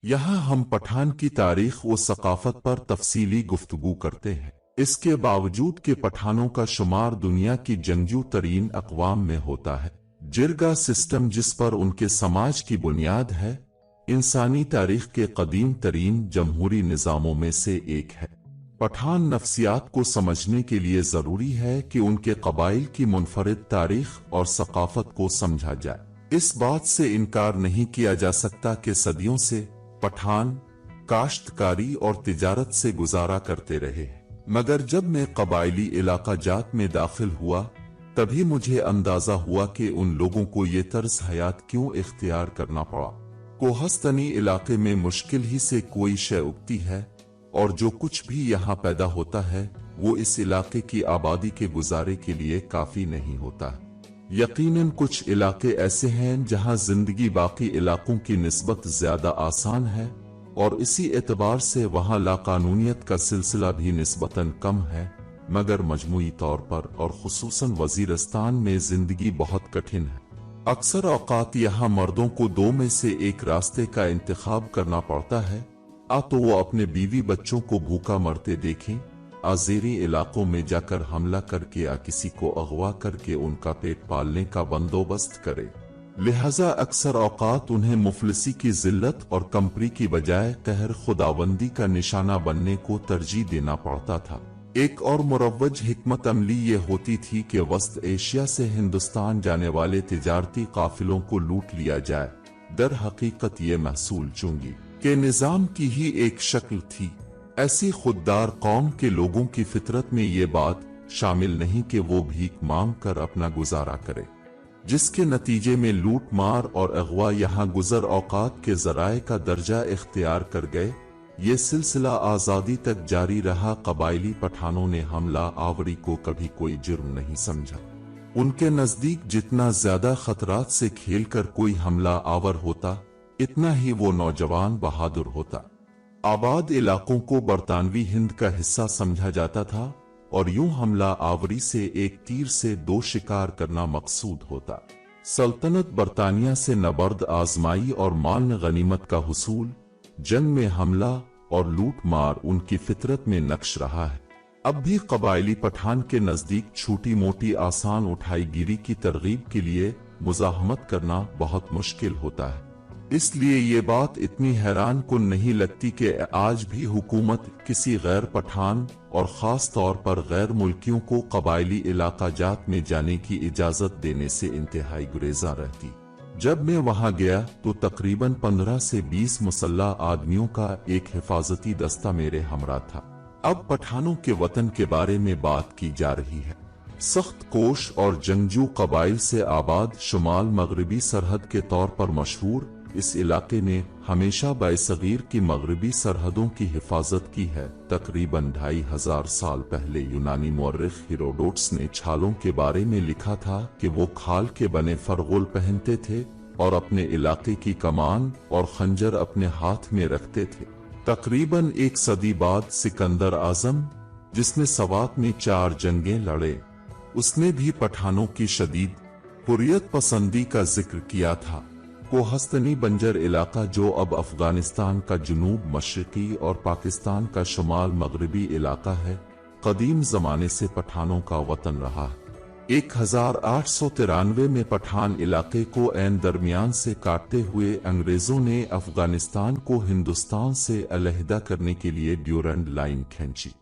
यहाँ हम पठान की तारीख व सकाफत पर तफसीली गुफ्तगू करते हैं। इसके बावजूद कि पठानों का शुमार दुनिया की जंगजू तरीन अक़वाम में होता है, जिरगा सिस्टम जिस पर उनके समाज की बुनियाद है, इंसानी तारीख के कदीम तरीन जमहूरी निज़ामों में से एक है। पठान नफ्सियात को समझने के लिए ज़रूरी है कि उनके कबाइल की मुनफरिद तारीख और सकाफत को समझा जाए। इस बात से इनकार नहीं किया जा सकता कि सदियों से पठान काश्तकारी और तिजारत से गुजारा करते रहे हैं, मगर जब मैं कबाइली इलाका जात में दाखिल हुआ तभी मुझे अंदाजा हुआ कि उन लोगों को ये तर्ज हयात क्यों इख्तियार करना पड़ा। कोहस्तनी इलाके में मुश्किल ही से कोई शय उगती है और जो कुछ भी यहाँ पैदा होता है वो इस इलाके की आबादी के गुजारे के लिए काफी नहीं होता है। यकीनन कुछ इलाके ऐसे हैं जहाँ जिंदगी बाकी इलाकों की निस्बत ज्यादा आसान है और इसी एतबार से वहाँ लाकानूनियत का सिलसिला भी निस्बतन कम है, मगर मजमूई तौर पर और खुसूसन वजीरिस्तान में जिंदगी बहुत कठिन है। अक्सर औकात यहाँ मर्दों को दो में से एक रास्ते का इंतखाब करना पड़ता है, तो वो अपने बीवी बच्चों को भूखा मरते देखें, आज़ेरी इलाकों में जाकर हमला करके या किसी को अगवा करके उनका पेट पालने का बंदोबस्त करे। लिहाजा अक्सर औकात उन्हें मुफलिसी की जिल्लत और कंपरी की बजाय कहर खुदाबंदी का निशाना बनने को तरजीह देना पड़ता था। एक और मुरव्वज हिकमत अमली ये होती थी कि वस्त एशिया से हिंदुस्तान जाने वाले तिजारती काफिलों को लूट लिया जाए। दर हकीकत ये महसूल चुंगी के निजाम की ही एक शक्ल थी। ऐसी खुददार कौम के लोगों की फितरत में ये बात शामिल नहीं कि वो भीख मांग कर अपना गुजारा करे, जिसके नतीजे में लूट मार और अगवा यहाँ गुजर औकात के जराए का दर्जा इख्तियार कर गए। ये सिलसिला आज़ादी तक जारी रहा। कबाइली पठानों ने हमला आवरी को कभी कोई जुर्म नहीं समझा। उनके नजदीक जितना ज्यादा खतरात से खेलकर कोई हमला आवर होता, इतना ही वो नौजवान बहादुर होता। आबाद इलाकों को बरतानवी हिंद का हिस्सा समझा जाता था और यूं हमला आवरी से एक तीर से दो शिकार करना मकसूद होता। सल्तनत बरतानिया से नबर्द आजमाई और माल गनीमत का हुसूल, जंग में हमला और लूट मार उनकी फितरत में नक्श रहा है। अब भी कबाइली पठान के नजदीक छोटी मोटी आसान उठाईगिरी की तरगीब के लिए मुजाहमत करना बहुत मुश्किल होता है। इसलिए ये बात इतनी हैरान कुन नहीं लगती कि आज भी हुकूमत किसी गैर पठान और खास तौर पर गैर मुल्कियों को कबाइली इलाका जात में जाने की इजाजत देने से इंतहाई गुरेजा रहती। जब मैं वहां गया तो तकरीबन 15 से 20 मुसल्लह आदमियों का एक हिफाजती दस्ता मेरे हमरा था। अब पठानों के वतन के बारे में बात की जा रही है। सख्त कोश और जंगजू कबाइल से आबाद शुमाल मगरबी सरहद के तौर पर मशहूर इस इलाके ने हमेशा बायसगीर की मगरबी सरहदों की हिफाजत की है। तकरीबन 2500 साल पहले यूनानी मौर्रिख हेरोडोटस ने छालों के बारे में लिखा था कि वो खाल के बने फरगोल पहनते थे और अपने इलाके की कमान और खंजर अपने हाथ में रखते थे। तकरीबन एक सदी बाद सिकंदर आजम, जिसने सवात में 4 जंगें लड़े, उसने भी पठानों की शदीद हुर्रियत पसंदी का जिक्र किया था। कोहस्तनी बंजर इलाका जो अब अफगानिस्तान का जुनूब मशरकी और पाकिस्तान का शुमाल मगरबी इलाका है, कदीम जमाने से पठानों का वतन रहा है। 1893 में पठान इलाके को ऐन दरमियान से काटते हुए अंग्रेजों ने अफगानिस्तान को हिंदुस्तान से अलहदा करने के लिए ड्यूरंड लाइन खींची।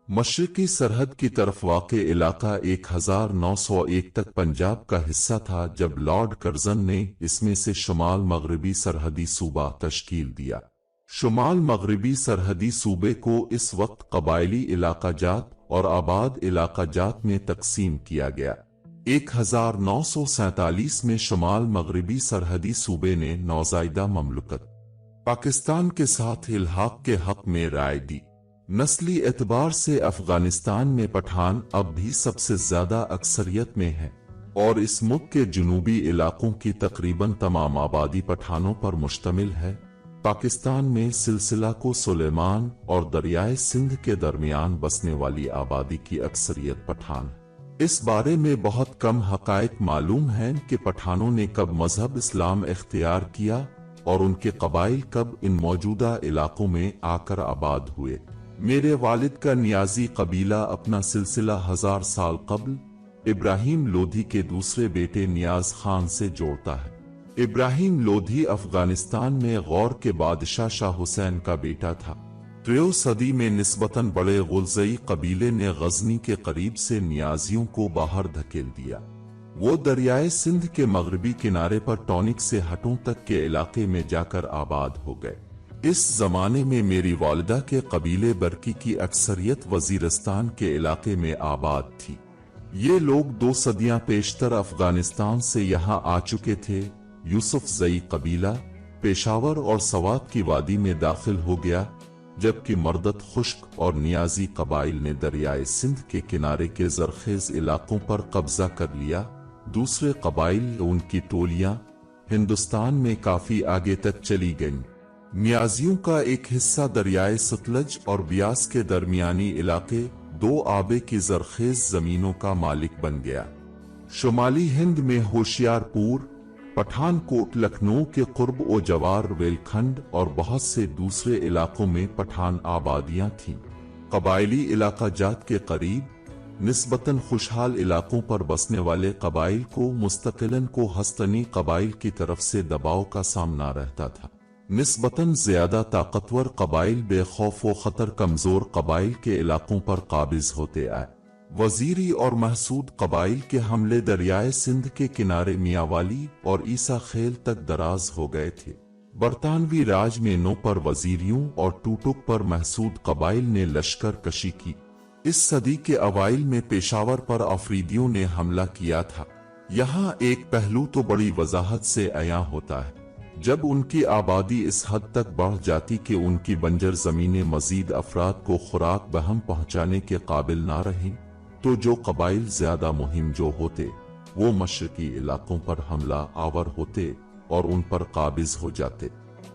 मशरकी सरहद की तरफ वाक़े इलाका 1901 तक पंजाब का हिस्सा था, जब लॉर्ड कर्जन ने इसमें से शुमाल मगरबी सरहदी सूबा तश्कील दिया। शुमाल मगरबी सरहदी सूबे को इस वक्त कबाइली इलाका जात और आबाद इलाका जात में तकसीम किया गया। 1947 में शुमाल मगरबी सरहदी सूबे ने नौज़ायदा ममलुकत पाकिस्तान के साथ इल्हाक के हक में राय दी। नस्ली एतबार से अफगानिस्तान में पठान अब भी सबसे ज्यादा अक्सरियत में है और इस मुल्क के जुनूबी इलाकों की तकरीबन तमाम आबादी पठानों पर मुश्तमिल है। पाकिस्तान में सिलसिला को सुलेमान और दरियाए सिंध के दरमियान बसने वाली आबादी की अक्सरियत पठान है। इस बारे में बहुत कम हकायक मालूम हैं कि पठानों ने कब मजहब इस्लाम इख्तियार किया اور ان کے قبائل کب ان موجودہ علاقوں میں آ کر آباد ہوئے۔ میرے والد کا نیازی قبیلہ اپنا سلسلہ 1000 سال قبل ابراہیم لودھی کے دوسرے بیٹے نیاز خان سے جوڑتا ہے۔ ابراہیم لودھی افغانستان میں غور کے بادشاہ شاہ حسین کا بیٹا تھا۔ 3 صدی میں نسبتاً بڑے غلزئی قبیلے نے غزنی کے قریب سے نیازیوں کو باہر دھکیل دیا۔ وہ دریائے سندھ کے مغربی کنارے پر ٹونک سے ہٹوں تک کے علاقے میں جا کر آباد ہو گئے۔ اس زمانے میں میری والدہ کے قبیلے برکی کی اکثریت وزیرستان کے علاقے میں آباد تھی۔ یہ لوگ 2 صدیاں پیشتر افغانستان سے یہاں آ چکے تھے۔ یوسف زئی قبیلہ پشاور اور سوات کی وادی میں داخل ہو گیا، جبکہ مردت خشک اور نیازی قبائل نے دریائے سندھ کے کنارے کے زرخیز علاقوں پر قبضہ کر لیا۔ دوسرے قبائل ان کی ٹولیاں ہندوستان میں کافی آگے تک چلی گئیں۔ نیازیوں کا ایک حصہ دریائے ستلج اور بیاس کے درمیانی علاقے 2 آبے کی زرخیز زمینوں کا مالک بن گیا۔ شمالی ہند میں ہوشیار پور، پٹھان کوٹ، لکھنؤ کے قرب و جوار ویلکھنڈ اور بہت سے دوسرے علاقوں میں پٹھان آبادیاں تھیں۔ قبائلی علاقہ جات کے قریب نسبتاً خوشحال علاقوں پر بسنے والے قبائل کو مستقلاً کو ہستنی قبائل کی طرف سے دباؤ کا سامنا رہتا تھا۔ نسبتاً زیادہ طاقتور قبائل بے خوف و خطر کمزور قبائل کے علاقوں پر قابض ہوتے آئے۔ وزیری اور محسود قبائل کے حملے دریائے سندھ کے کنارے میاوالی اور عیسیٰ خیل تک دراز ہو گئے تھے۔ برطانوی راج میں نو پر وزیریوں اور ٹوٹک پر محسود قبائل نے لشکر کشی کی۔ اس صدی کے اوائل میں پشاور پر آفریدیوں نے حملہ کیا تھا۔ یہاں ایک پہلو تو بڑی وضاحت سے عیاں ہوتا ہے۔ جب ان کی آبادی اس حد تک بڑھ جاتی کہ ان کی بنجر زمینیں مزید افراد کو خوراک بہم پہنچانے کے قابل نہ رہیں، تو جو قبائل زیادہ مہم جو ہوتے وہ مشرقی علاقوں پر حملہ آور ہوتے اور ان پر قابض ہو جاتے۔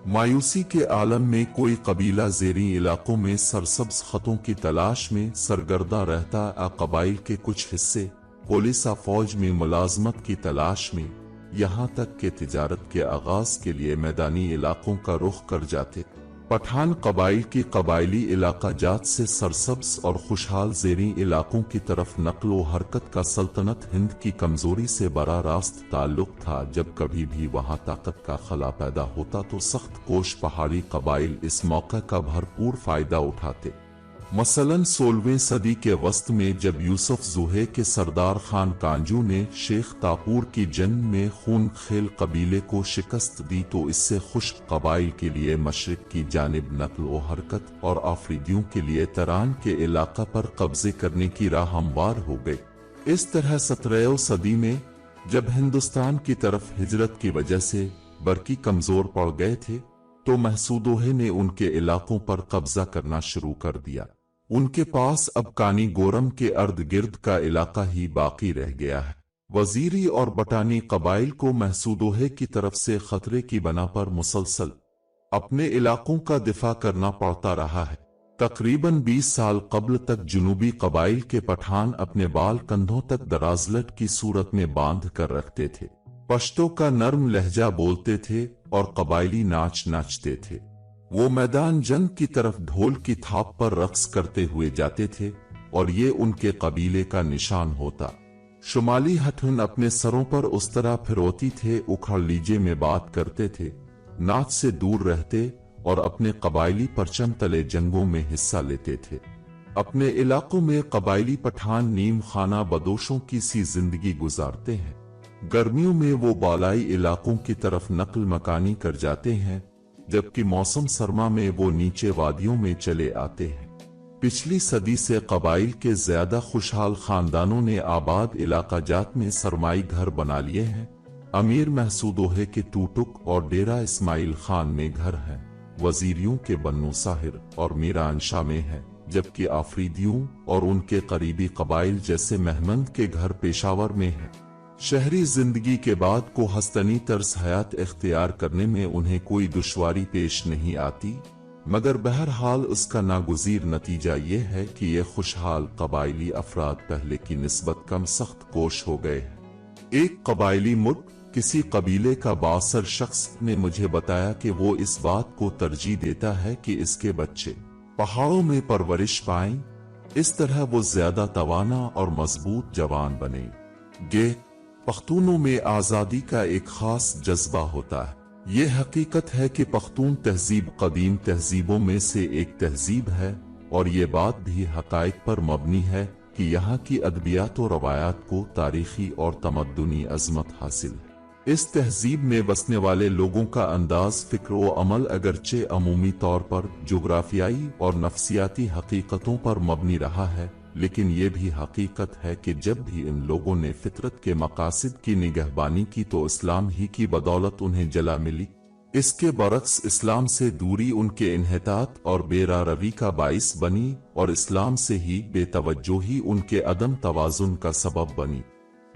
مایوسی کے عالم میں کوئی قبیلہ زیریں علاقوں میں سرسبز خطوں کی تلاش میں سرگردہ رہتا۔ قبائل کے کچھ حصے پولیس فوج میں ملازمت کی تلاش میں، یہاں تک کہ تجارت کے آغاز کے لیے میدانی علاقوں کا رخ کر جاتے۔ پٹھان قبائل کی قبائلی علاقہ جات سے سرسبز اور خوشحال زیریں علاقوں کی طرف نقل و حرکت کا سلطنت ہند کی کمزوری سے براہ راست تعلق تھا۔ جب کبھی بھی وہاں طاقت کا خلا پیدا ہوتا تو سخت کوش پہاڑی قبائل اس موقع کا بھرپور فائدہ اٹھاتے۔ مثلاً 16ویں صدی کے وسط میں جب یوسف زوہے کے سردار خان کانجو نے شیخ تاپور کی جنگ میں خون خیل قبیلے کو شکست دی تو اس سے خشک قبائل کے لیے مشرق کی جانب نقل و حرکت اور آفریدیوں کے لیے تران کے علاقہ پر قبضے کرنے کی راہ ہموار ہو گئی۔ اس طرح 17ویں صدی میں جب ہندوستان کی طرف ہجرت کی وجہ سے برکی کمزور پڑ گئے تھے تو محسودوہے نے ان کے علاقوں پر قبضہ کرنا شروع کر دیا۔ ان کے پاس اب کانی گورم کے ارد گرد کا علاقہ ہی باقی رہ گیا ہے۔ وزیری اور بٹانی قبائل کو محسودوہے کی طرف سے خطرے کی بنا پر مسلسل اپنے علاقوں کا دفاع کرنا پڑتا رہا ہے۔ تقریباً 20 سال قبل تک جنوبی قبائل کے پٹھان اپنے بال کندھوں تک درازلٹ کی صورت میں باندھ کر رکھتے تھے، پشتو کا نرم لہجہ بولتے تھے اور قبائلی ناچ ناچتے تھے۔ وہ میدان جنگ کی طرف ڈھول کی تھاپ پر رقص کرتے ہوئے جاتے تھے اور یہ ان کے قبیلے کا نشان ہوتا۔ شمالی ہٹھن اپنے سروں پر اس طرح پھروتی تھے اکھڑ لیجے میں بات کرتے تھے، ناچ سے دور رہتے اور اپنے قبائلی پرچم تلے جنگوں میں حصہ لیتے تھے۔ اپنے علاقوں میں قبائلی پٹھان نیم خانہ بدوشوں کی سی زندگی گزارتے ہیں۔ گرمیوں میں وہ بالائی علاقوں کی طرف نقل مکانی کر جاتے ہیں، جبکہ موسم سرما میں وہ نیچے وادیوں میں چلے آتے ہیں۔ پچھلی صدی سے قبائل کے زیادہ خوشحال خاندانوں نے آباد علاقہ جات میں سرمائی گھر بنا لیے ہیں۔ امیر محسودوہے کے ٹوٹک اور ڈیرہ اسماعیل خان میں گھر ہیں، وزیریوں کے بنو ساحر اور میران شاہ میں ہیں، جبکہ آفریدیوں اور ان کے قریبی قبائل جیسے مہمند کے گھر پشاور میں ہیں۔ شہری زندگی کے بعد کو ہستنی طرز حیات اختیار کرنے میں انہیں کوئی دشواری پیش نہیں آتی، مگر بہرحال اس کا ناگزیر نتیجہ یہ ہے کہ یہ خوشحال قبائلی افراد پہلے کی نسبت کم سخت کوش ہو گئے ہیں۔ ایک قبائلی ملک किसी कबीले का बासर शख्स ने मुझे बताया कि वो इस बात को तरजीह देता है कि इसके बच्चे पहाड़ों में परवरिश पाएं, इस तरह वो ज्यादा तवाना और मजबूत जवान बनेंगे। पख्तूनों में आज़ादी का एक खास जज्बा होता है। ये हकीकत है कि पख्तून तहजीब कदीम तहजीबों में से एक तहजीब है, और ये बात भी हकाइक पर मबनी है कि यहाँ की अदबियात और रवायात को तारीखी और तमद्दुनी अजमत हासिल है। इस तहजीब में बसने वाले लोगों का अंदाज फिक्र व अमल अगरचे अमूमी तौर पर जोग्राफियाई और नफ्सियाती हकीकतों पर मबनी रहा है, लेकिन ये भी हकीकत है कि जब भी इन लोगों ने फितरत के मकासिद की निगहबानी की तो इस्लाम ही की बदौलत उन्हें जला मिली। इसके बरक्स इस्लाम से दूरी उनके इन्हितात और बेरारवी का बाइस बनी, और इस्लाम से ही बेतवज्जोही उनके अदम तवाजुन का सबब बनी।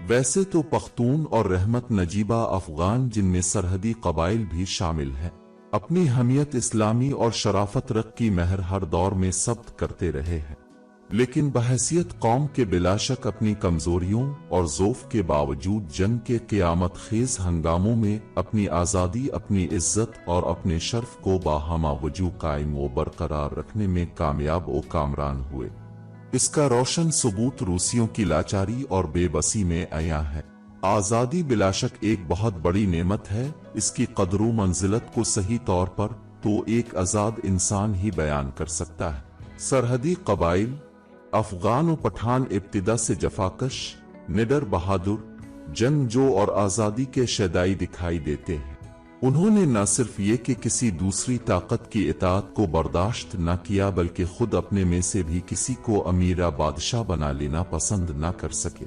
वैसे तो पख्तून और रहमत नजीबा अफगान, जिनमें सरहदी कबाइल भी शामिल हैं, अपनी हमियत इस्लामी और शराफत रख की महर हर दौर में सब्त करते रहे हैं, लेकिन बहैसियत कौम के बिलाशक अपनी कमजोरियों और ज़ौफ के बावजूद जंग के क़यामत खेज हंगामों में अपनी आज़ादी, अपनी इज्जत और अपने शर्फ को बाहमा वजू कायम व बरकरार रखने में कामयाब व कामरान हुए। इसका रोशन सबूत रूसियों की लाचारी और बेबसी में आया है। आज़ादी बिलाशक एक बहुत बड़ी नेमत है। इसकी कदर मंजिलत को सही तौर पर तो एक आज़ाद इंसान ही बयान कर सकता है। सरहदी कबाइल अफगान व पठान इब्तिदा से जफाकश, निडर, बहादुर, जंगजो और आज़ादी के शैदाई दिखाई देते हैं। उन्होंने न सिर्फ ये कि किसी दूसरी ताकत की इताअत को बर्दाश्त न किया, बल्कि खुद अपने में से भी किसी को अमीरा बादशाह बना लेना पसंद न कर सके।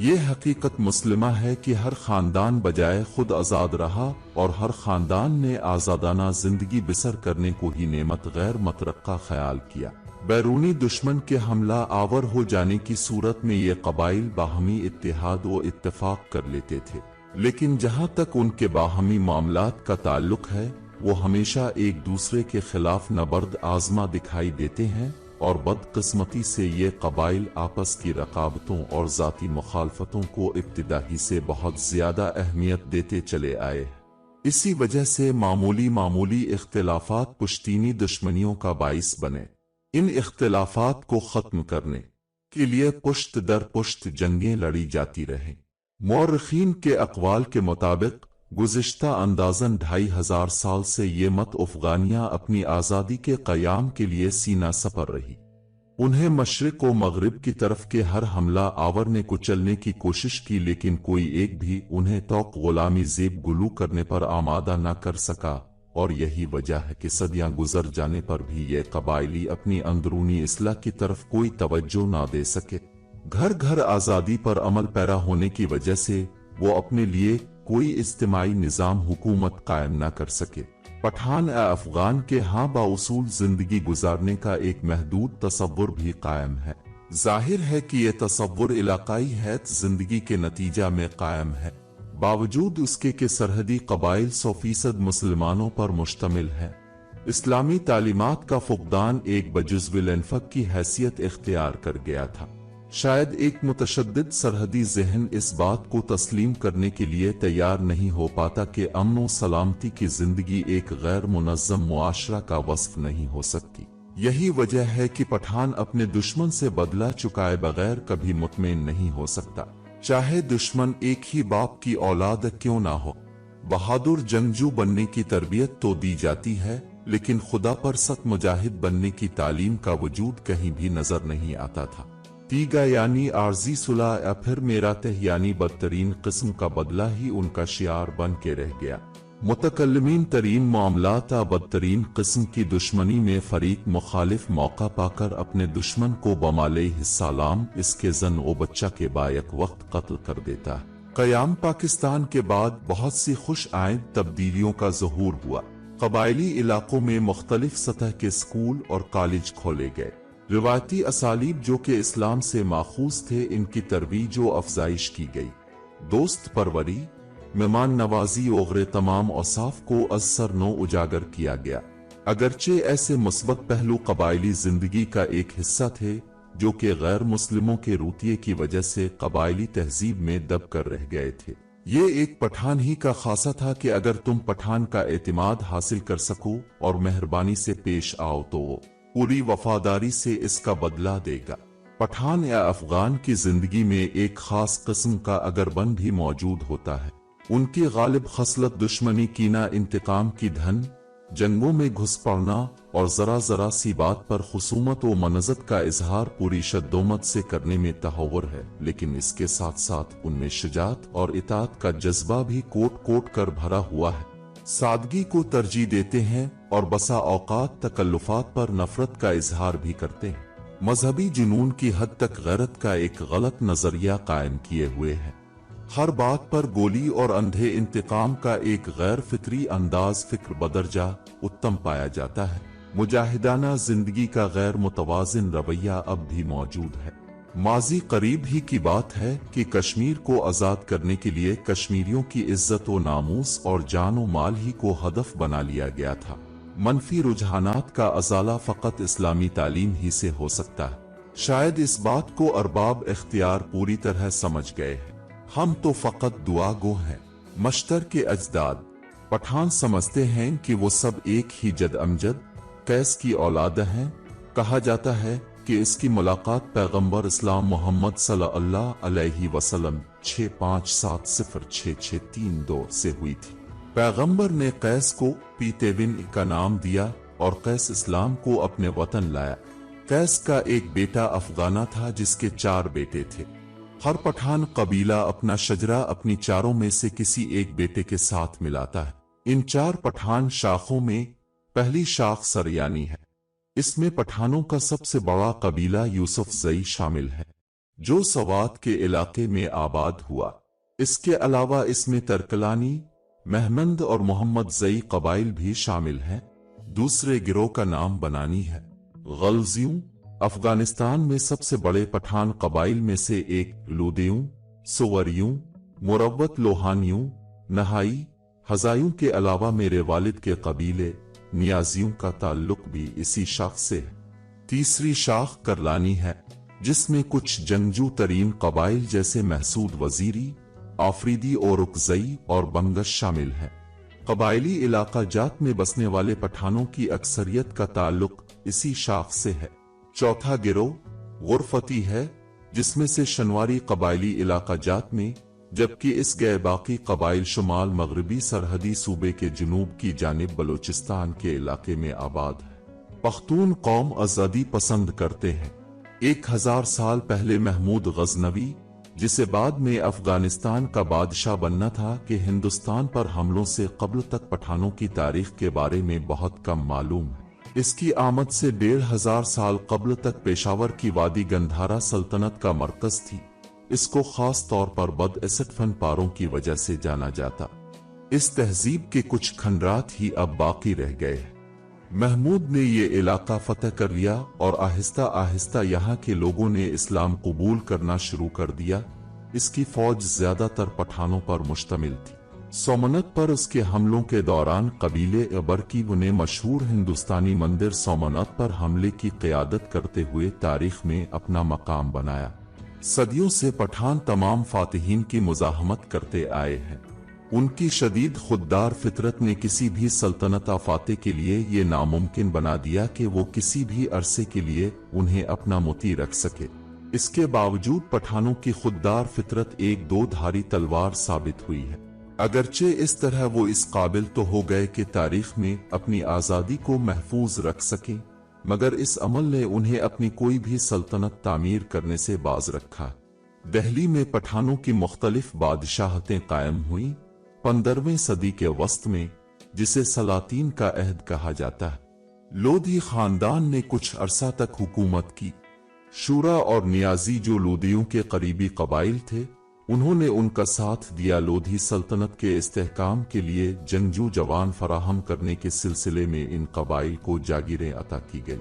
ये हकीकत मुस्लिमा है कि हर खानदान बजाय खुद आज़ाद रहा, और हर खानदान ने आज़ादाना जिंदगी बसर करने को ही नेमत गैर मतरक्का ख्याल किया। बैरूनी दुश्मन के हमला आवर हो जाने की सूरत में ये कबाइल बाहमी इत्तेहाद व इत्तेफाक कर लेते थे, लेकिन जहाँ तक उनके बाहमी मामलात का ताल्लुक है, वो हमेशा एक दूसरे के खिलाफ नबर्द आजमा दिखाई देते हैं, और बदकिस्मती से ये कबाइल आपस की रकाबतों और जाती मुखालफतों को इब्तिदा ही से बहुत ज्यादा अहमियत देते चले आए हैं। इसी वजह से मामूली इख्तिलाफात पुश्तीनी दुश्मनियों का बाइस बने। इन इख्तिलाफात को खत्म करने के लिए पुश्त दर पुश्त जंगें लड़ी जाती रहें। मौरखीन के अक़वाल के मुताबिक गुज़िश्ता अंदाज़न 2500 साल से ये मत अफ़गानियाँ अपनी आज़ादी के क़याम के लिए सीना सपर रही। उन्हें मशरिक़ व मग़रिब की तरफ के हर हमला आवर ने कुचलने की कोशिश की, लेकिन कोई एक भी उन्हें तौक़ ग़ुलामी ज़ेब गुलू करने पर आमादा न कर सका, और यही वजह है कि सदियां गुजर जाने पर भी ये कबाइली अपनी अंदरूनी इस्लाह की तरफ कोई तवज्जो ना दे सके। घर घर आज़ादी पर अमल पैरा होने की वजह से वो अपने लिए कोई इज्तिमाई निज़ाम हुकूमत कायम न कर सके। पठान अफ़गान के यहाँ बाउसूल जिंदगी गुजारने का एक महदूद तसव्वुर भी कायम है। जाहिर है कि ये तसव्वुर इलाकाई हैत जिंदगी के नतीजा में कायम है, बावजूद उसके कि सरहदी कबाइल 100% मुसलमानों पर मुश्तमिल है। इस्लामी तालीमात का फुक़दान एक बजुज़्विल इन्फक की हैसियत इख्तियार कर गया था। शायद एक मुतशद्दिद सरहदी ज़हन इस बात को तस्लीम करने के लिए तैयार नहीं हो पाता कि अमन व सलामती की जिंदगी एक गैर मुनज़्ज़म मुआशरा का वस्फ नहीं हो सकती। यही वजह है कि पठान अपने दुश्मन से बदला चुकाए बगैर कभी मुतमईन नहीं हो सकता, चाहे दुश्मन एक ही बाप की औलाद क्यों ना हो। बहादुर जंगजू बनने की तरबियत तो दी जाती है, लेकिन खुदा पर सख्त मुजाहिद बनने की तालीम का वजूद कहीं भी नजर नहीं आता था। तीगा यानी आर्जी सुलह या फिर मेरातह यानी बदतरीन किस्म का बदला ही उनका शियार बन के रह गया। मुतकल्लिमीन तरीन मामलात बदतरीन किस्म की दुश्मनी में फरीक मुखालिफ मौका पाकर अपने दुश्मन को बमाले हिस्सालाम इसके जन व बच्चा के बायक वक्त कत्ल कर देता है। क़याम पाकिस्तान के बाद बहुत सी खुश आइंद तब्दीलियों का ज़हूर हुआ। कबायली इलाकों में मुख्तलिफ सतह के स्कूल और कॉलेज खोले गए। रिवायती असालीब जो कि इस्लाम से माखूज थे, इनकी तरवीज व अफजाइश की गई। दोस्त परवरी, मेहमान नवाजी वगैरह तमाम औसाफ को असर नो उजागर किया गया। अगरचे ऐसे मुस्बत पहलू कबायली जिंदगी का एक हिस्सा थे जो कि गैर मुस्लिमों के रूतिये की वजह से कबायली तहजीब में दब कर रह गए थे। ये एक पठान ही का खासा था कि अगर तुम पठान का एतमाद हासिल कर सको और मेहरबानी से पेश आओ तो वो पूरी वफादारी से इसका बदला देगा। पठान या अफगान की जिंदगी में एक खास किस्म का अगरबन भी मौजूद होता है। उनकी गालिब खसलत दुश्मनी, कीना, इंतकाम की धन, जंगों में घुस पड़ना और जरा जरा सी बात पर खुसूमत व मनज़त का इजहार पूरी शद्दोमत से करने में तहव्वुर है, लेकिन इसके साथ साथ उनमें शुजात और इताअत का जज्बा भी कोट कोट कर भरा हुआ है। सादगी को तरजीह देते हैं और बसा औकात तकल्लुफात पर नफरत का इजहार भी करते हैं। मजहबी जुनून की हद तक गैरत का एक गलत नजरिया कायम किए हुए है। हर बात पर गोली और अंधे इंतकाम का एक गैर फिक्री अंदाज फिक्र बदरजा उत्तम पाया जाता है। मुजाहिदाना जिंदगी का गैर मुतवाजिन रवैया अब भी मौजूद है। माजी करीब ही की बात है कि कश्मीर को आजाद करने के लिए कश्मीरियों की इज्जत व नामूस और जान व माल ही को हदफ बना लिया गया था। मनफी रुझानात का अजाला फकत इस्लामी तालीम ही से हो सकता है। शायद इस बात को अरबाब इख्तियार पूरी तरह समझ गए हैं। हम तो फकत दुआ गो हैं। मश्तर के अजदाद पठान समझते हैं कि वो सब एक ही जद अमजद कैस की औलाद हैं। कहा जाता है कि इसकी मुलाकात पैगंबर इस्लाम मोहम्मद सल्लल्लाहु अलैहि वसल्लम 6570662 से हुई थी। पैगंबर ने कैस को पीतेविन का नाम दिया और कैस इस्लाम को अपने वतन लाया। कैस का एक बेटा अफगाना था जिसके 4 बेटे थे। हर पठान कबीला अपना शजरा अपनी चारों में से किसी एक बेटे के साथ मिलाता है। इन 4 पठान शाखों में पहली शाख सरयानी है। इसमें पठानों का सबसे बड़ा कबीला यूसुफ जई शामिल है, जो सवात के इलाके में आबाद हुआ। इसके अलावा इसमें तरकलानी, महमंद और मोहम्मद जई कबाइल भी शामिल हैं। दूसरे गिरोह का नाम बनानी है। गलजियों अफगानिस्तान में सबसे बड़े पठान कबाइल में से एक लूदियों, सुवरियों, मुरव्वत लोहानियों, नहाई, हजाइयों के अलावा मेरे वालिद के कबीले नियाजियों का ताल्लुक भी इसी शाख से है। तीसरी शाख करलानी है, जिसमें कुछ जंगजू तरीन कबाइल जैसे महसूद वजीरी, आफरीदी और उकजई और बंगश शामिल हैं। कबाइली इलाका जात में बसने वाले पठानों की अक्सरियत का ताल्लुक इसी शाख से है। चौथा गिरोह गुरफती है, जिसमें से शनवारी कबाइली इलाका जात में, जबकि इस गए बाकी कबाइल शुमाल मगरबी सरहदी सूबे के जुनूब की जानिब बलोचिस्तान के इलाके में आबाद है। पख्तून कौम आजादी पसंद करते हैं। 1000 साल पहले महमूद गजनवी, जिसे बाद में अफगानिस्तान का बादशाह बनना था, कि हिंदुस्तान पर हमलों से कब्ल तक पठानों की तारीख के बारे में बहुत कम मालूम है। इसकी आमद से 1500 साल कब्ल तक पेशावर की वादी गंधारा सल्तनत का मरकज थी। इसको खास तौर पर बद-एसट फन पारों की वजह से जाना जाता। इस तहजीब के कुछ खंडरात ही अब बाकी रह गए हैं। महमूद ने ये इलाका फतह कर लिया और आहिस्ता आहिस्ता यहाँ के लोगों ने इस्लाम कबूल करना शुरू कर दिया। इसकी फौज ज्यादातर पठानों पर मुश्तमिल थी। सोमनाथ पर उसके हमलों के दौरान कबीले अबरकीब ने मशहूर हिंदुस्तानी मंदिर सोमनाथ पर हमले की क़यादत करते हुए तारीख में अपना मकाम बनाया। सदियों से पठान तमाम फातिहीन की मुज़ाहमत करते आए हैं। उनकी शदीद खुददार फितरत ने किसी भी सल्तनत फाते के लिए ये नामुमकिन बना दिया कि वो किसी भी अरसे के लिए उन्हें अपना मुती रख सके। इसके बावजूद पठानों की खुददार फितरत एक 2 धारी तलवार साबित हुई है। अगरचे इस तरह वो इस काबिल तो हो गए कि तारीख में अपनी आज़ादी को महफूज रख सके, मगर इस अमल ने उन्हें अपनी कोई भी सल्तनत तामीर करने से बाज रखा। दिल्ली में पठानों की मुख्तलिफ बादशाहतें कायम हुई 15वीं सदी के वस्त में, जिसे सलातीन का अहद कहा जाता है। लोधी खानदान ने कुछ अरसा तक हुकूमत की। शूरा और नियाजी जो लोदियों के करीबी कबाइल थे, उन्होंने उनका साथ दिया। लोधी सल्तनत के इस्तेहकाम के लिए जंगजू जवान फराहम करने के सिलसिले में इन कबाइल को जागीरें अता की गई।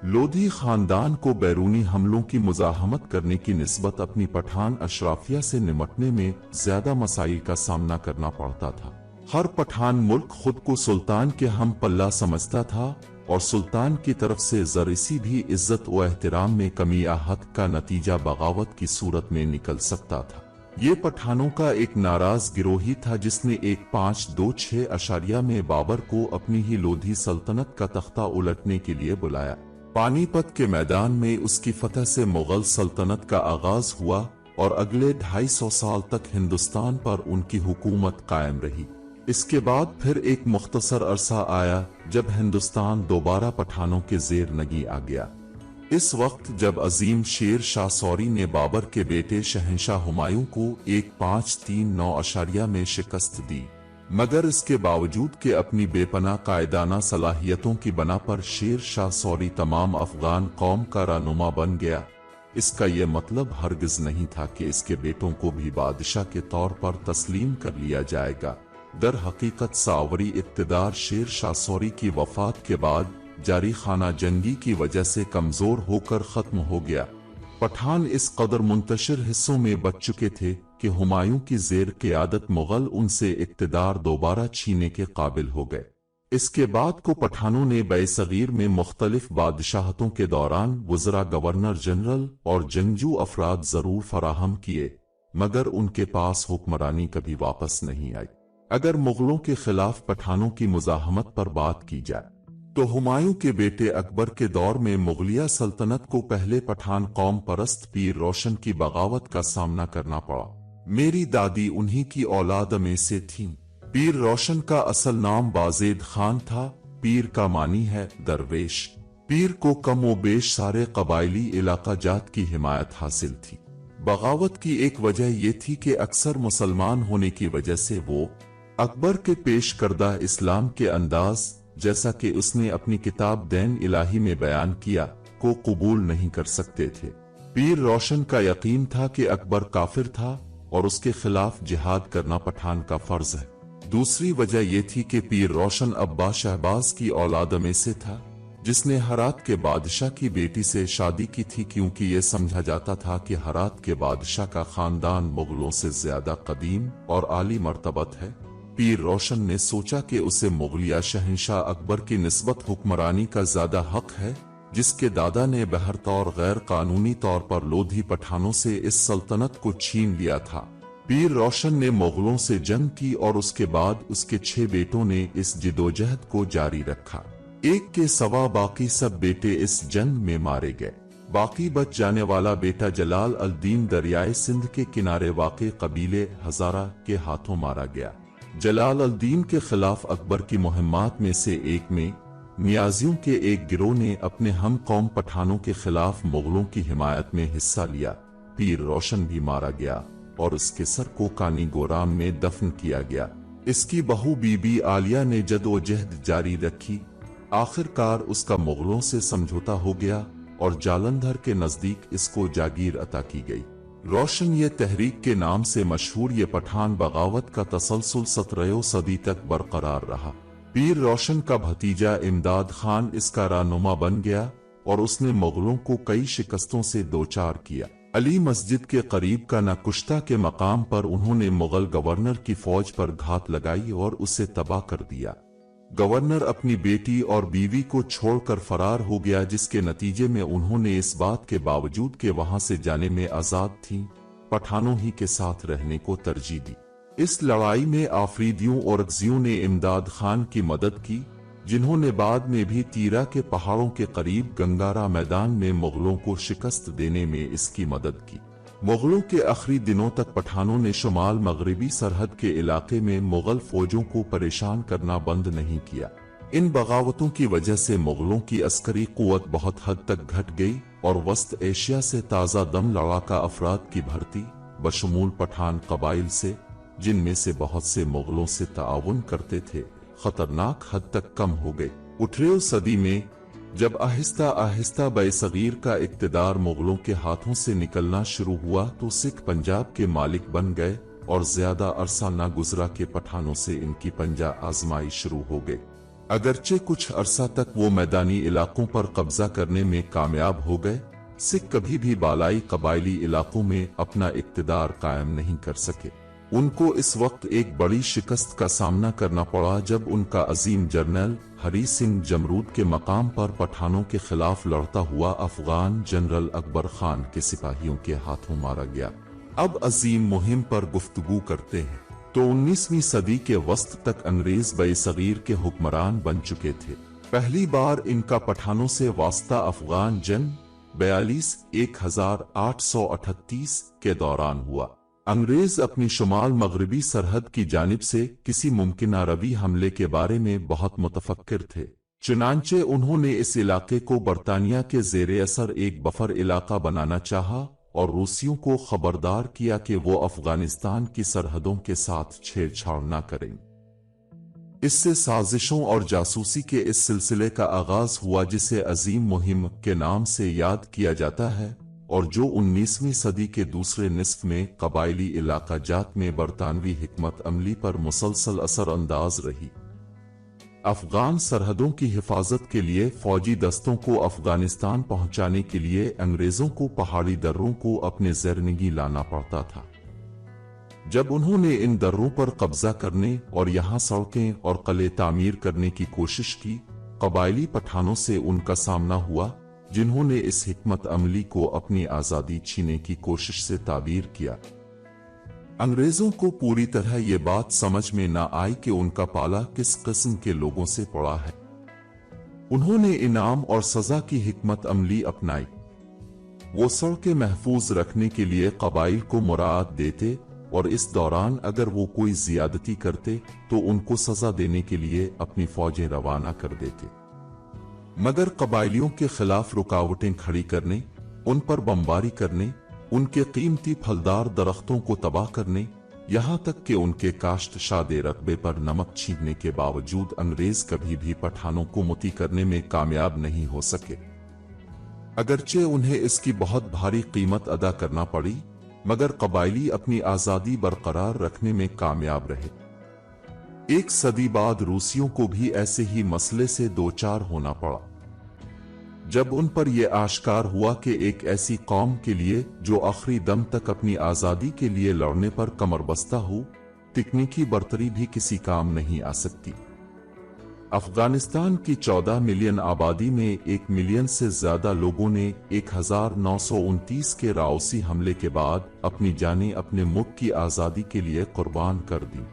लोधी खानदान को बैरूनी हमलों की मुज़ाहमत करने की निस्बत अपनी पठान अशराफिया से निमटने में ज्यादा मसाइल का सामना करना पड़ता था। हर पठान मुल्क खुद को सुल्तान के हम पल्ला समझता था और सुल्तान की तरफ से जरीसी भी इज्जत व एहतराम में कमी या हद का नतीजा बगावत की सूरत में निकल सकता था। ये पठानों का एक नाराज गिरोही था जिसने 1526 अशारिया में बाबर को अपनी ही लोधी सल्तनत का तख्ता उलटने के लिए बुलाया। पानीपत के मैदान में उसकी फतह से मुगल सल्तनत का आगाज हुआ और अगले 250 साल तक हिंदुस्तान पर उनकी हुकूमत कायम रही। इसके बाद फिर एक मुख्तसर अरसा आया जब हिंदुस्तान दोबारा पठानों के जेर नगी आ गया। इस वक्त जब अजीम शेर शाह सौरी ने बाबर के बेटे शहंशाह हुमायूं को 1539 अशारिया में शिकस्त दी, मगर इसके बावजूद कि अपनी बेपनाह कायदाना सलाहियतों की बना पर शेर शाह सौरी तमाम अफगान कौम का रहनुमा बन गया, इसका यह मतलब हरगिज नहीं था कि इसके बेटों को भी बादशाह के तौर पर तस्लीम कर लिया जाएगा। दर हकीकत सावरी इक़्तिदार शेर शाह सौरी की वफात के बाद जारी खाना जंगी की वजह से कमजोर होकर खत्म हो गया। पठान इस कदर मुंतशिर हिस्सों में बच चुके थे कि हुमायूं की जेर क़ियादत मुगल उनसे इक़्तिदार दोबारा छीने के काबिल हो गए। इसके बाद को पठानों ने बैसगीर में मुख्तलिफ बादशाहतों के दौरान वज़रा, गवर्नर जनरल और जंगजू अफराद जरूर फराहम किए, मगर उनके पास हुक्मरानी कभी वापस नहीं आई। अगर मुगलों के खिलाफ पठानों की मुजाहमत पर बात की जाए तो हुमायूं के बेटे अकबर के दौर में मुगलिया सल्तनत को पहले पठान कौम परस्त पीर रोशन की बगावत का सामना करना पड़ा। मेरी दादी उन्हीं की औलाद में से थीं। पीर रोशन का असल नाम बाज़ेद खान था। पीर का मानी है दरवेश। पीर को कम व बेश सारे कबायली इलाका जात की हिमायत हासिल थी। बगावत की एक वजह यह थी कि अक्सर मुसलमान होने की वजह से वो अकबर के पेश करदा इस्लाम के अंदाज, जैसा कि उसने अपनी किताब दैन इलाही में बयान किया, को कबूल नहीं कर सकते थे। पीर रोशन का यकीन था कि अकबर काफिर था और उसके खिलाफ जिहाद करना पठान का फर्ज है। दूसरी वजह यह थी कि पीर रोशन अब्बा शहबाज की औलाद में से था, जिसने हरात के बादशाह की बेटी से शादी की थी, क्योंकि यह समझा जाता था कि हरात के बादशाह का खानदान मुगलों से ज्यादा कदीम और आली मर्तबत है। पीर रोशन ने सोचा कि उसे मुगलिया शहंशाह अकबर की निस्बत हुक्मरानी का ज्यादा हक है, जिसके दादा ने बहरतौर गैर कानूनी तौर पर लोधी पठानों से इस सल्तनत को छीन लिया था। पीर रोशन ने मुगलों से जंग की और उसके बाद उसके 6 बेटों ने इस जिदोजहद को जारी रखा। एक के सवा बाकी सब बेटे इस जंग में मारे गए। बाकी बच जाने वाला बेटा जलाल अल दीन दरियाए सिंध के किनारे वाक़े कबीले हजारा के हाथों मारा गया। जलाल अल दीन के खिलाफ अकबर की मुहिम्मात में से एक में नियाजियों के एक गिरोह ने अपने हम कौम पठानों के खिलाफ मुगलों की हिमायत में हिस्सा लिया। पीर रोशन भी मारा गया और उसके सर को कानी गोराम में दफन किया गया। इसकी बहू बीबी आलिया ने जदोजहद जारी रखी। आखिरकार उसका मुगलों से समझौता हो गया और जालंधर के नजदीक इसको जागीर अता की गई। रोशन ये तहरीक के नाम से मशहूर ये पठान बगावत का तसलसल 17वीं सदी तक बरकरार रहा। पीर रोशन का भतीजा इमदाद खान इसका रहनुमा बन गया और उसने मुगलों को कई शिकस्तों से दोचार किया। अली मस्जिद के करीब का नकुश्ता के मकाम पर उन्होंने मुगल गवर्नर की फौज पर घात लगाई और उसे तबाह कर दिया। गवर्नर अपनी बेटी और बीवी को छोड़कर फरार हो गया, जिसके नतीजे में उन्होंने इस बात के बावजूद कि वहां से जाने में आजाद थीं, पठानों ही के साथ रहने को तरजीह दी। इस लड़ाई में आफरीदियों और अगजियों ने इमदाद खान की मदद की, जिन्होंने बाद में भी तीरा के पहाड़ों के करीब गंगारा मैदान में मुगलों को शिकस्त देने में इसकी मदद की। मुगलों के आखिरी दिनों तक पठानों ने शुमाल मगरबी सरहद के इलाके में मुगल फौजों को परेशान करना बंद नहीं किया। इन बगावतों की वजह से मुगलों की अस्करी कुव्वत बहुत हद तक घट गई और वस्त एशिया से ताज़ा दम लड़ाका अफराद की भर्ती बशमूल पठान कबाइल से, जिनमें से बहुत से मुगलों से ताउन करते थे, खतरनाक हद तक कम हो गए। 18वीं सदी में जब आहिस्ता आहिस्ता बैसगीर का इक़्तिदार मुगलों के हाथों से निकलना शुरू हुआ तो सिख पंजाब के मालिक बन गए और ज्यादा अरसा न गुजरा के पठानों से इनकी पंजा आजमाई शुरू हो गई। अगरचे कुछ अरसा तक वो मैदानी इलाकों पर कब्जा करने में कामयाब हो गए, सिख कभी भी बालाई कबायली इलाकों में अपना इक़्तिदार कायम नहीं कर सके। उनको इस वक्त एक बड़ी शिकस्त का सामना करना पड़ा जब उनका अजीम जर्नल हरी सिंह जमरूद के मकाम पर पठानों के खिलाफ लड़ता हुआ अफगान जनरल अकबर खान के सिपाहियों के हाथों मारा गया। अब अजीम मुहिम पर गुफ्तगू करते हैं। तो 19वीं सदी के वस्त तक अंग्रेज बरसगीर के हुक्मरान बन चुके थे। पहली बार इनका पठानों से वास्ता अफगान जंग 1838 के दौरान हुआ। अंग्रेज अपनी शुमाल मगरबी सरहद की जानिब से किसी मुमकिन रवी हमले के बारे में बहुत मुतफक्किर थे। चुनांचे उन्होंने इस इलाके को बरतानिया के ज़ेरे असर एक बफर इलाका बनाना चाहा और रूसियों को खबरदार किया कि वो अफगानिस्तान की सरहदों के साथ छेड़छाड़ न करें। इससे साजिशों और जासूसी के इस सिलसिले का आगाज हुआ जिसे अजीम मुहिम के नाम से याद किया जाता है और जो 19वीं सदी के दूसरे निस्फ में कबायली इलाका जात में बरतानवी हिकमत अमली पर मुसलसल असर अंदाज रही। अफगान सरहदों की हिफाजत के लिए फौजी दस्तों को अफगानिस्तान पहुंचाने के लिए अंग्रेजों को पहाड़ी दर्रों को अपने ज़ेरनिगी लाना पड़ता था। जब उन्होंने इन दर्रों पर कब्जा करने और यहाँ सड़कें और किले तामीर करने की कोशिश की, कबायली पठानों से उनका सामना हुआ जिन्होंने इस हिकमत अमली को अपनी आज़ादी छीनने की कोशिश से ताबीर किया। अंग्रेजों को पूरी तरह ये बात समझ में न आई कि उनका पाला किस किस्म के लोगों से पड़ा है। उन्होंने इनाम और सजा की हिकमत अमली अपनाई। वो सड़कें महफूज रखने के लिए कबाइल को मुराद देते और इस दौरान अगर वो कोई जियादती करते तो उनको सजा देने के लिए अपनी फौजें रवाना कर देते। मगर कबाइलियों के खिलाफ रुकावटें खड़ी करने, उन पर बमबारी करने, उनके कीमती फलदार दरख्तों को तबाह करने, यहाँ तक कि उनके काश्त शादे रकबे पर नमक छीनने के बावजूद अंग्रेज कभी भी पठानों को मुती करने में कामयाब नहीं हो सके। अगरचे उन्हें इसकी बहुत भारी कीमत अदा करना पड़ी, मगर कबायली अपनी आज़ादी बरकरार रखने में कामयाब रहे। एक सदी बाद रूसियों को भी ऐसे ही मसले से दो चार होना पड़ा। जब उन पर यह आश्कार हुआ कि एक ऐसी कौम के लिए जो आखिरी दम तक अपनी आज़ादी के लिए लड़ने पर कमरबस्ता हो, तकनीकी बर्तरी भी किसी काम नहीं आ सकती। अफगानिस्तान की 14 मिलियन आबादी में 1 मिलियन से ज्यादा लोगों ने 1929 के राउसी हमले के बाद अपनी जानें अपने मुल्क की आज़ादी के लिए कुर्बान कर दी।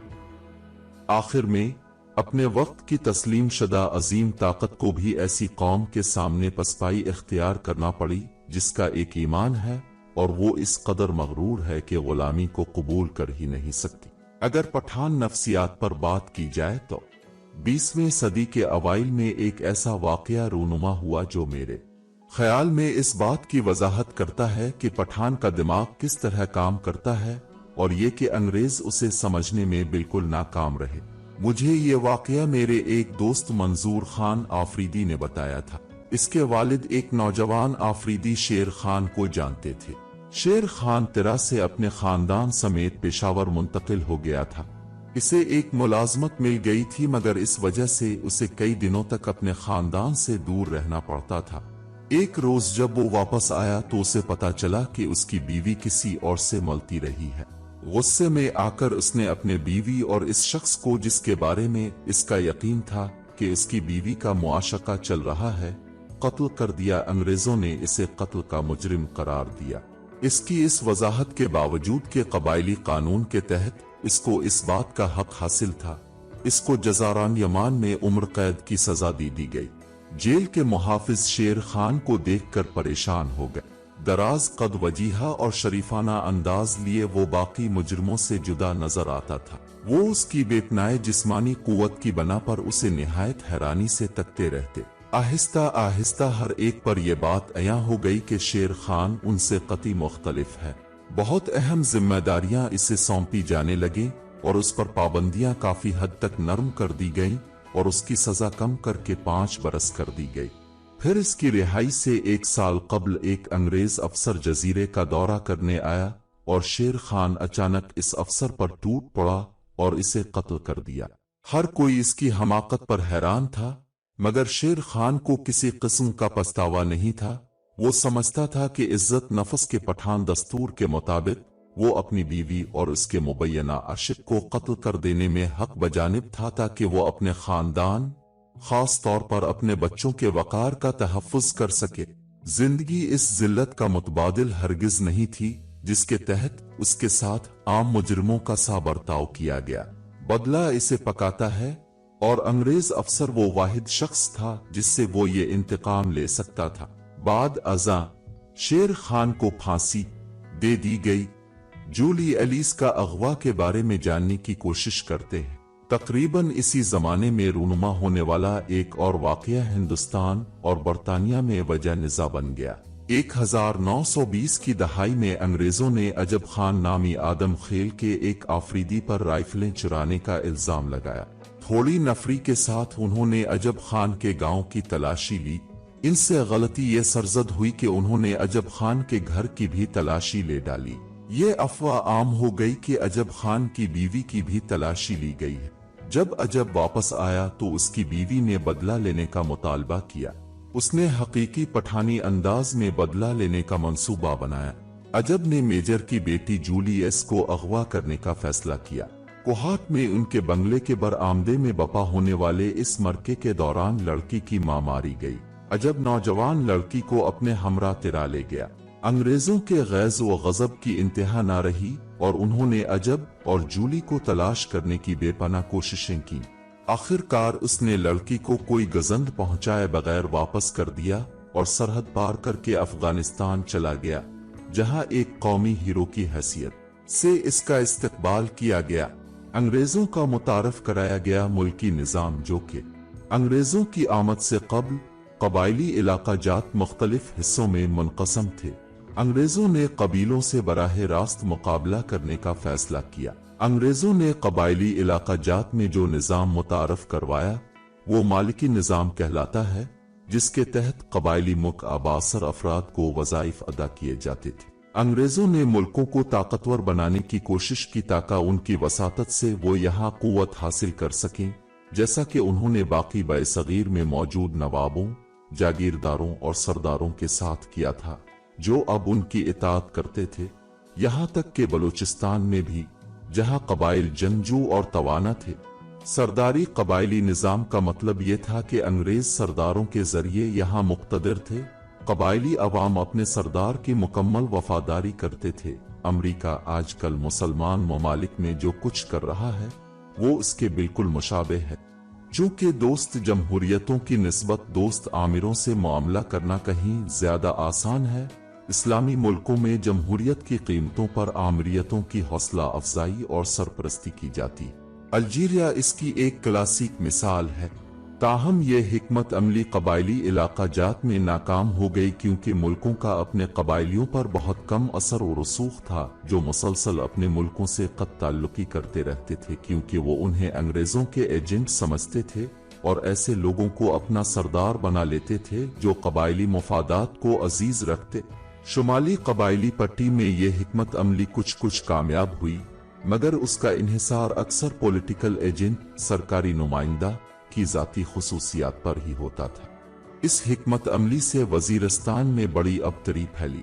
आखिर में अपने वक्त की तस्लीम शुदा अजीम ताकत को भी ऐसी कौम के सामने पसपाई इख्तियार करना पड़ी जिसका एक ईमान है और वो इस कदर मगरूर है कि गुलामी को कबूल कर ही नहीं सकती। अगर पठान नफ्सियात पर बात की जाए तो 20वीं सदी के अवाइल में एक ऐसा वाकया रूनुमा हुआ जो मेरे ख्याल में इस बात की वजाहत करता है कि पठान का दिमाग किस तरह काम करता है और ये कि अंग्रेज उसे समझने में बिल्कुल नाकाम रहे। मुझे ये वाकया मेरे एक दोस्त मंजूर खान आफरीदी ने बताया था। इसके वालिद एक नौजवान आफरीदी शेर खान को जानते थे। शेर खान तिरा से अपने खानदान समेत पेशावर मुंतकिल हो गया था। इसे एक मुलाजमत मिल गई थी, मगर इस वजह से उसे कई दिनों तक अपने खानदान से दूर रहना पड़ता था। एक रोज जब वो वापस आया तो उसे पता चला कि उसकी बीवी किसी और से मलती रही है। गुस्से में आकर उसने अपने बीवी और इस शख्स को, जिसके बारे में इसका यकीन था कि इसकी बीवी का मुआशका चल रहा है, कत्ल कर दिया। अंग्रेजों ने इसे कत्ल का मुजरिम करार दिया। इसकी इस वजाहत के बावजूद कि कबायली कानून के तहत इसको इस बात का हक हासिल था, इसको जजारान यमान में उम्र कैद की सजा दी गई। जेल के मुहाफिज शेर खान को देखकर परेशान हो गए। दराज कद, वजीहा और शरीफाना अंदाज लिए वो बाकी मुजरिमों से जुदा नजर आता था। वो उसकी बेपनाए जिस्मानी कुव्वत की बना पर उसे निहायत हैरानी से तकते रहते। आहिस्ता आहिस्ता हर एक पर यह बात अयां हो गई कि शेर खान उनसे कतई मुख्तलिफ है। बहुत अहम जिम्मेदारियां इसे सौंपी जाने लगी और उस पर पाबंदियां काफी हद तक नरम कर दी गईं और उसकी सजा कम करके 5 बरस कर दी गई। फिर इसकी रिहाई से 1 साल कबल एक अंग्रेज अफसर जजीरे का दौरा करने आया और शेर खान अचानक इस अफसर पर टूट पड़ा और इसे कत्ल कर दिया। हर कोई इसकी हमाकत पर हैरान था, मगर शेर खान को किसी किस्म का पछतावा नहीं था। वो समझता था कि इज्जत नफ्स के पठान दस्तूर के मुताबिक वो अपनी बीवी और उसके मुबैना आशिक को कत्ल कर देने में हक बजानिब था, ताकि वो अपने खानदान, खास तौर पर अपने बच्चों के वकार का तहफ़्फ़ुज़ कर सके। जिंदगी इस जिल्लत का मुतबादिल हरगिज नहीं थी जिसके तहत उसके साथ आम मुजरिमों का सा बर्ताव किया गया। बदला इसे पकाता है और अंग्रेज अफसर वो वाहिद शख्स था जिससे वो ये इंतकाम ले सकता था। बाद अज़ां शेर खान को फांसी दे दी गई। जूली एलिस का अगवा के बारे में जानने की कोशिश करते हैं। तकरीबन इसी जमाने में रूनुमा होने वाला एक और वाकया हिंदुस्तान और बरतानिया में वजह निज़ा बन गया। 1920 की दहाई में अंग्रेजों ने अजब खान नामी आदम खेल के एक आफरीदी पर राइफलें चुराने का इल्जाम लगाया। थोड़ी नफरी के साथ उन्होंने अजब खान के गांव की तलाशी ली। इनसे गलती ये सरजद हुई कि उन्होंने अजब खान के घर की भी तलाशी ले डाली। ये अफवाह आम हो गई कि अजब खान की बीवी की भी तलाशी ली गई है। जब अजब वापस आया तो उसकी बीवी ने बदला लेने का मुतालबा किया। उसने हकीकी पठानी अंदाज में बदला लेने का मंसूबा बनाया। अजब ने मेजर की बेटी जूली एस को अगवा करने का फैसला किया। कोहाट में उनके बंगले के बरामदे में बपा होने वाले इस मरके के दौरान लड़की की मां मारी गई। अजब नौजवान लड़की को अपने हमरा तिरा ले गया। अंग्रेजों के गैज़ व गज़ब की इंतहा न रही और उन्होंने अजब और जूली को तलाश करने की बेपनाह कोशिशें की। आखिरकार उसने लड़की को कोई गजंद पहुंचाए बगैर वापस कर दिया और सरहद पार करके अफगानिस्तान चला गया, जहां एक कौमी हीरो की हैसियत से इसका इस्तकबाल किया गया। अंग्रेजों का मुतारफ कराया गया मुल्की निज़ाम, जो कि अंग्रेजों की आमद से कब्ल कबायली इलाका जात मुख्तलिफ हिस्सों में मुनक़सम थे। अंग्रेजों ने कबीलों से बराह रास्त मुकाबला करने का फैसला किया। अंग्रेजों ने कबायली इलाका जात में जो निज़ाम मुतारफ करवाया वो मालिकी निज़ाम कहलाता है, जिसके तहत कबायली मुकअबासर अफराद को वज़ाइफ अदा किए जाते थे। अंग्रेजों ने मुल्कों को ताकतवर बनाने की कोशिश की ताकि उनकी वसातत से वो यहाँ कुव्वत हासिल कर सकें, जैसा कि उन्होंने बाकी बरसगीर में मौजूद नवाबों, जागीरदारों और सरदारों के साथ किया था, जो अब उनकी इताअत करते थे। यहाँ तक कि बलूचिस्तान में भी, जहाँ कबाइल जंगजू और तवाना थे। सरदारी कबायली निज़ाम का मतलब ये था कि अंग्रेज सरदारों के जरिए यहाँ मुक़्तदिर थे। कबायली अवाम अपने सरदार की मुकम्मल वफादारी करते थे। अमरीका आजकल मुसलमान ममालिक में जो कुछ कर रहा है वो इसके बिल्कुल मुशाबे है। चूँकि दोस्त जमहूरियतों की निस्बत दोस्त आमिरों से मामला करना कहीं ज्यादा आसान है, इस्लामी मुल्कों में जमहूरियत की कीमतों पर आमिरियतों की हौसला अफजाई और सरपरस्ती की जाती। अल्जीरिया इसकी एक क्लासिक मिसाल है। ताहम ये हिकमत अमली कबायली इलाका जात में नाकाम हो गई, क्योंकि मुल्कों का अपने कबायलियों पर बहुत कम असर और रसूख था, जो मुसलसल अपने मुल्कों से कत ताल्लुकी करते रहते थे, क्योंकि वो उन्हें अंग्रेजों के एजेंट समझते थे और ऐसे लोगों को अपना सरदार बना लेते थे जो कबायली मफादात को अजीज रखते। शुमाली कबायली पट्टी में ये हिकमत अमली कुछ कामयाब हुई, मगर उसका इन्हिसार अक्सर पॉलिटिकल एजेंट, सरकारी नुमाइंदा की जाती खुसूसियात पर ही होता था। इस हिकमत अमली से वजीरिस्तान में बड़ी अबतरी फैली।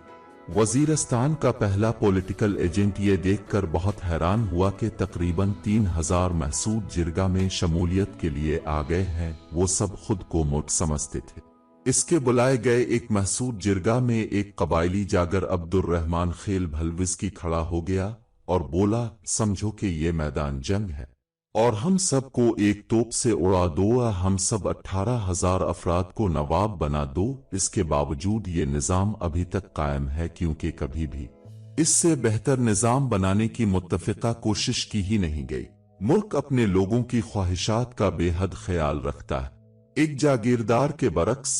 वजीरिस्तान का पहला पॉलिटिकल एजेंट ये देखकर बहुत हैरान हुआ कि तकरीबन 3000 महसूद जिरगा में शमूलियत के लिए आ गए हैं। वो सब खुद को मोट समझते थे। इसके बुलाए गए एक महसूद जिरगा में एक कबायली जागर अब्दुर्रहमान खेल भलविज़की खड़ा हो गया और बोला, समझो कि ये मैदान जंग है और हम सबको एक तोप से उड़ा दो, हम सब 18,000 अफराद को नवाब बना दो। इसके बावजूद ये निज़ाम अभी तक कायम है, क्योंकि कभी भी इससे बेहतर निज़ाम बनाने की मुत्तफ़िका कोशिश की ही नहीं गई। मुल्क अपने लोगों की ख्वाहिशात का बेहद ख्याल रखता है। एक जागीरदार के बरक्स,